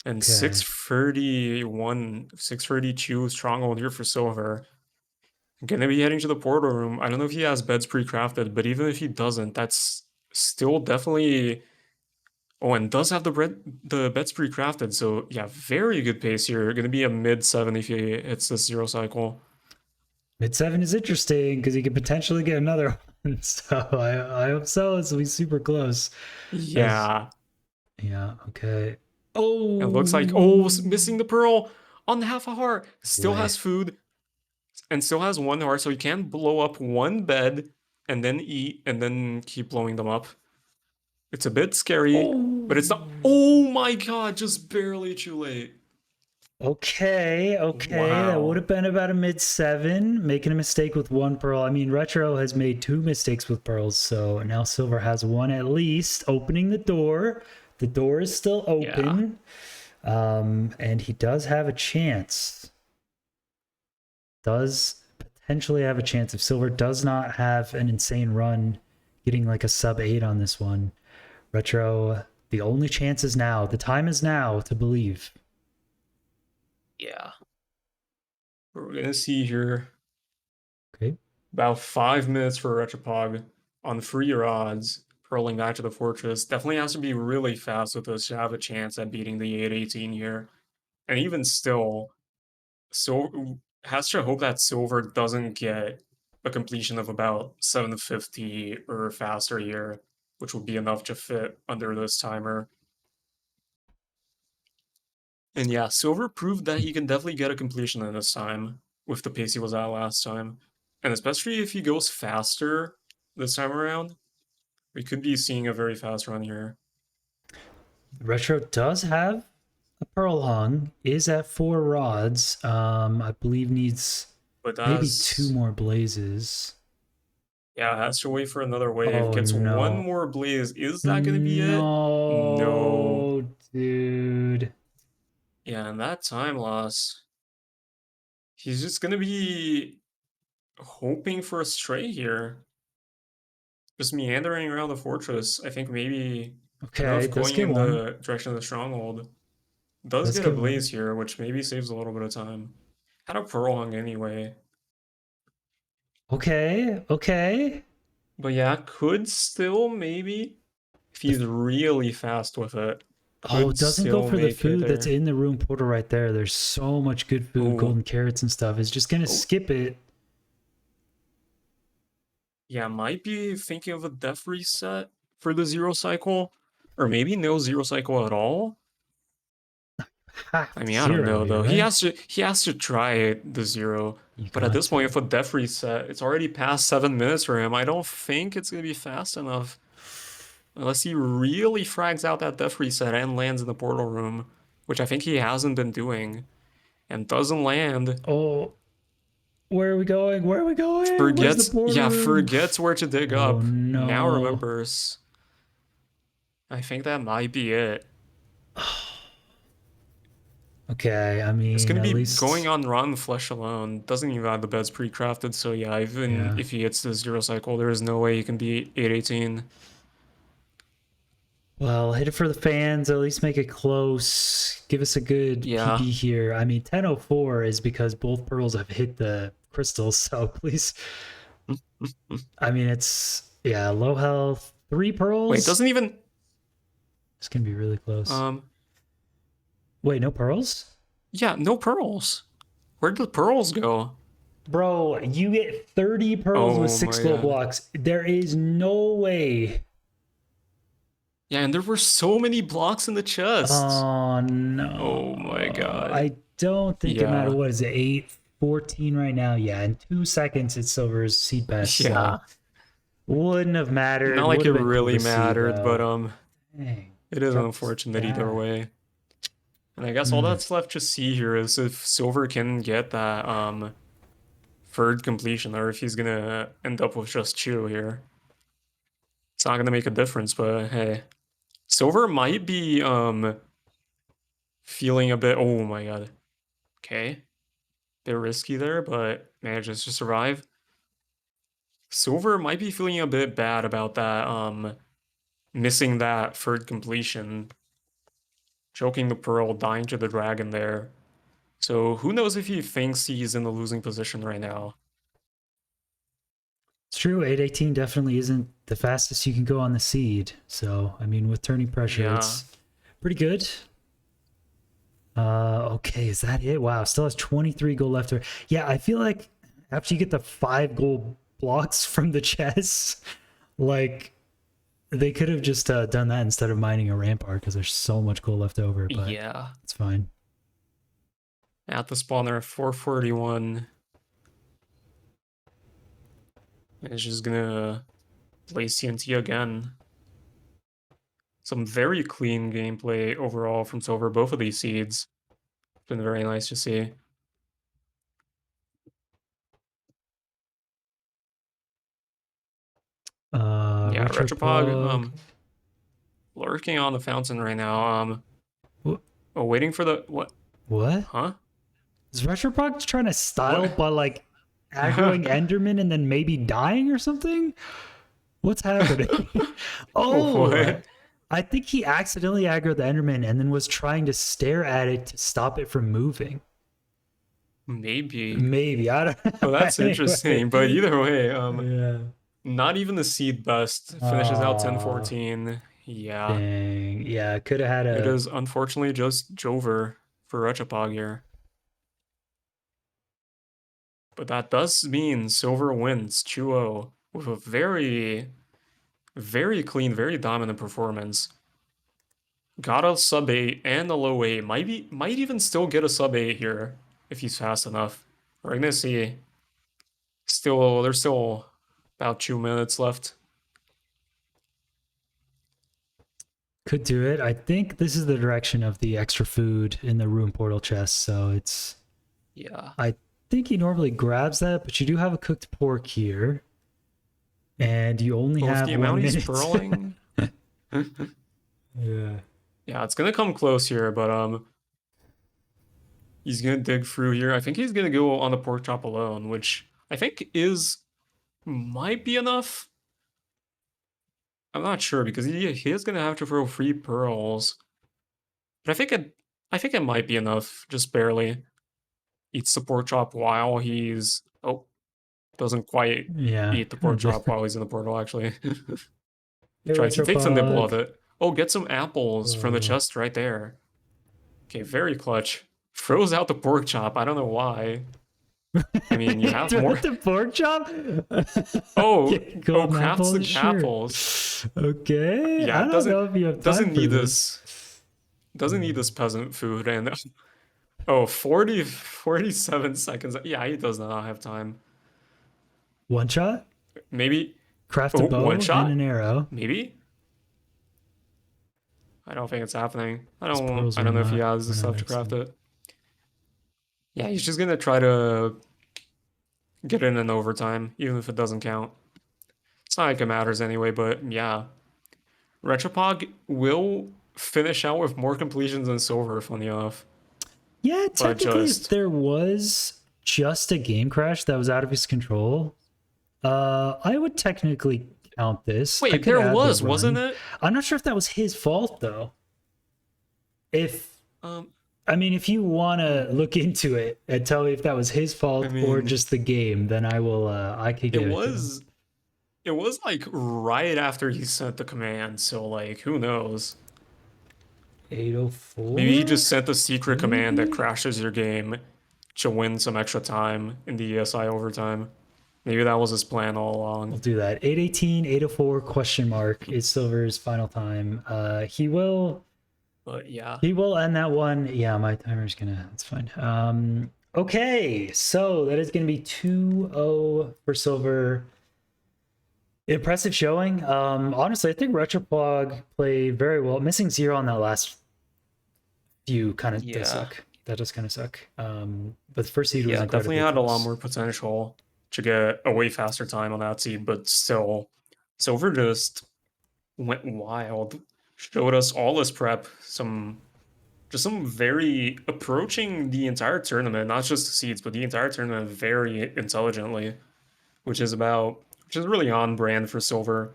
And Okay, 631, 632 stronghold here for Silver. Gonna be heading to the portal room. I don't know if he has beds pre-crafted, but even if he doesn't, that's still definitely. Oh, and does have the beds pre-crafted, so yeah, very good pace here. Gonna be a mid-7 if he hits this 0 cycle. mid 7 is interesting because he could potentially get another one. So I hope so. This will be super close. As Yeah. yeah, okay. It Oh, looks like, oh, missing the pearl on half a heart. Still way. has food and still has 1 heart, so he can blow up 1 bed and then eat and then keep blowing them up. It's a bit scary, but it's not. Oh. Oh my god, just barely too late. Okay, okay. That would Wow. have been about a mid 7. Making a mistake with 1 pearl. I mean, Retro has made 2 mistakes with pearls, so now Silver has one at least. Opening the door. The door is still Yeah. open. And he does have a chance. Does potentially have a chance if Silver does not have an insane run, getting like a sub 8 on this one. Retro, the only chance is now. The time is now to believe. Yeah. We're gonna see here Okay. about 5 minutes for Retropog on free rods, hurling back to the fortress. Definitely has to be really fast with this to have a chance at beating the 818 here. And even still, so has to hope that Silver doesn't get a completion of about 750 or faster here, which would be enough to fit under this timer. And yeah, Silver proved that he can definitely get a completion in this time with the pace he was at last time. And especially if he goes faster this time around, we could be seeing a very fast run here. Retro does have a pearl hung, is at 4 rods. I believe needs But maybe 2 that's, more blazes. yeah, has to wait for another wave. Oh Gets one no. more blaze. Is that going to be it? No. No, dude. Yeah, and that time loss, he's just gonna be hoping for a stray here. Just meandering around the fortress. I think maybe Okay, enough does going get in one. the direction of the stronghold. Does Does get a get one. blaze here, which maybe saves a little bit of time. Had a pearl hung anyway. Okay, okay. But yeah, could still maybe, if The he's really fast with it, Oh, could doesn't go still for the make it food that's there. in the room portal right there. There's so much good food, Oh, golden carrots and stuff. Is just gonna oh, skip it. yeah, might be thinking of a death reset for the zero cycle. Or maybe no zero cycle at all. Half I mean, I don't zero know here, though. right? He has to try the zero. You But at got this point, to. if a death reset, it's already past 7 minutes for him. I don't think it's gonna be fast enough. Unless he really frags out that death reset and lands in the portal room, which I think he hasn't been doing, and doesn't land. Oh, where are we going? Where are we going? Where's the Forgets, portal yeah, room? forgets where to dig Oh up. Now no. remembers. I think that might be it. Okay, I It's mean, gonna at be going least, on Rotten Flesh alone. Doesn't even have the beds pre-crafted, so yeah, even yeah. if he hits the zero cycle, there is no way he can beat 818. Well, hit it for the fans. At least make it close. Give us a good Yeah. PB here. I mean, 10:04 is because both pearls have hit the crystals. So please, I mean, it's yeah, low health, three Wait, pearls. doesn't even It's gonna be really close. um Wait, no pearls, yeah, no pearls. Where did the pearls go? bro. You get 30 pearls with Oh six my glow god. blocks. There is no way. Yeah, and there were so many blocks in the chest. Oh Oh my no! god. I don't think it matters. Yeah. What is it? 8:14 right now. Yeah, in 2 seconds it's Silver's seed best. So Yeah. wouldn't have mattered. Not like Would it have been cool really to see mattered, but though. Dang, it is dropped unfortunate either that. way. And I guess all Hmm. that's left to see here is if Silver can get that third completion or if he's gonna end up with just Chew here. It's not gonna make a difference, but hey. Silver might be feeling a bit, oh my god. Okay. Bit risky there, but manages to survive. Silver might be feeling a bit bad about that missing that third completion, choking the pearl, dying to the dragon there. So who knows if he thinks he's in the losing position right now. It's true. 8:18 definitely isn't the fastest you can go on the seed. So I mean, with turning pressure, Yeah. it's pretty good. Okay, is that it? Wow, still has 23 gold left. Yeah, I feel like after you get the 5 gold blocks from the chest, like they could have just done that instead of mining a rampart because there's so much gold left over. But Yeah. it's fine. At the spawner, 441. It's just gonna play CNT again. Some very clean gameplay overall from Silver, both of these seeds. It's been very nice to see. Yeah, Retropog, Retropog. lurking on the fountain right now. Wh- Oh, waiting for the what? What Huh? is Retropog trying to style What? by like aggroing Enderman and then maybe dying or something? What's happening? Oh, What? I think he accidentally aggroed the Enderman and then was trying to stare at it to stop it from moving. Maybe. Maybe I don't Oh, know. that's interesting. But Anyway, either way, yeah. not even the seed best finishes out Oh, 10-14. Yeah. dang. Yeah, could have had It a. is unfortunately just Jover for Retropog here. But that does mean Silver wins 2-0 with a very, very clean, very dominant performance. Got a sub 8 and a low 8. Might even still get a sub 8 here if he's fast enough. We're gonna see. There's still about 2 minutes left. Could do it. I think this is the direction of the extra food in the room portal chest. So it's. Yeah. I think he normally grabs that, but you do have a cooked pork here. And you only Well, with the have amount one he's minute. pearling, Yeah. yeah, it's gonna come close here, but He's gonna dig through here. I think he's gonna go on the pork chop alone, which I think is might be enough. I'm not sure because he is gonna have to throw 3 pearls. But I think it might be enough, just barely. Eats the pork chop while he's doesn't quite Yeah. eat the pork chop while he's in the portal actually. He Hey, tries, he takes a nibble of Retropog. it. Oh, get some apples from the Oh. chest right there. Okay, very clutch. Throws out the pork chop. I don't know why. I mean, you have Throw more. out the pork chop? Oh, Get oh, golden crafts the apples? Sure. apples. Okay. Yeah, I it don't doesn't know if you have time doesn't for need this. this peasant food and oh 47 seconds. Yeah, he does not have time. One shot? Maybe Craft a oh one bow and shot? an arrow. Maybe? I don't think it's happening. These pearls I are don't know if he not has the we're not stuff to craft mixing. it. Yeah, he's just gonna try to get in an overtime, even if it doesn't count. It's not like it matters anyway, but yeah. Retropog will finish out with more completions than Silver, funny enough. Yeah, But technically if just there was just a game crash that was out of his control, I would technically count this. I wait, could there add the was, wasn't run. it? I'm not sure if that was his fault though. If Um, I mean, if you want to look into it and tell me if that was his I fault or mean, just the game, then I will. I could it give it to him. was it was like right after he sent the command, so like who knows? Maybe he 804, just sent the secret command that maybe. crashes your game to win some extra time in the ESI overtime. Maybe that was his plan all We'll along. do that. 818, 804 question mark is Silver's final time. But yeah. He will end that one. Yeah, my timer's gonna. That's fine. Okay, so that is gonna be 2-0 for Silver. Impressive showing. Honestly, I think Retropog played very well. Missing 0 on that last few kind of does Yeah. suck. That does kind of suck. But the first seed was Yeah, definitely incredibly had a lot close. more potential to get a way faster time on that seed, but still, Silver just went wild. Showed us all this prep, some very approaching the entire tournament, not just the seeds, but the entire tournament very intelligently, which is really on brand for Silver.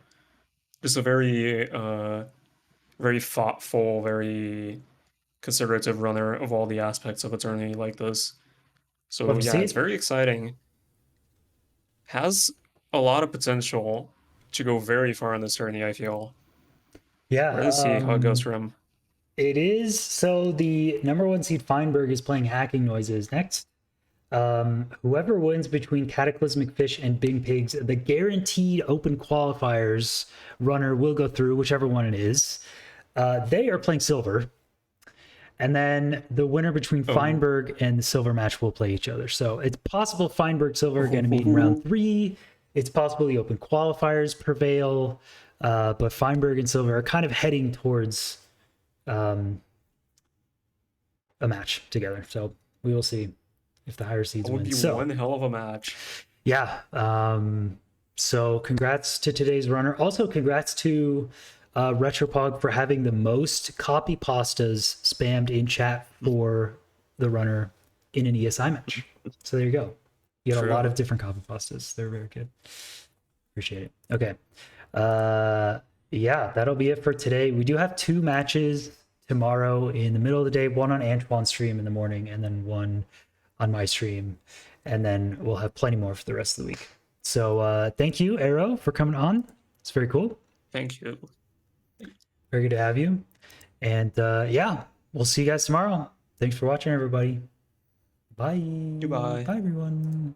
Just a very thoughtful, very conservative runner of all the aspects of a tourney like this. Love So to yeah, see it's it. very exciting. Has a lot of potential to go very far in this tourney, I feel. Yeah, Ready to see how it goes for him. it is. So the number one seed Feinberg is playing Hacking Noises next. Whoever wins between Cataclysmic Fish and Big Pigs, the guaranteed open qualifiers runner will go through, whichever one it is. They are playing Silver. And then the winner between Oh. Feinberg and the Silver match will play each other. So it's possible Feinberg Silver are going to meet in round 3. It's possible the open qualifiers prevail, but Feinberg and Silver are kind of heading towards a match together. So we will see if the higher seeds That would win. be So one hell of a match. yeah. So congrats to today's runner. Also, congrats to Retropog for having the most copy pastas spammed in chat for the runner in an ESI match. So there you go. You got a lot of True. different copy pastas. They're very good. Appreciate it. Okay. Uh, yeah, that'll be it for today. We do have 2 matches tomorrow in the middle of the day, one on Antoine's stream in the morning, and then one on my stream. And then we'll have plenty more for the rest of the week. So thank you, Arrow, for coming on. It's very cool. Thank you. Very good to have you. And yeah, we'll see you guys tomorrow. Thanks for watching, everybody. Bye. Goodbye. Bye, everyone.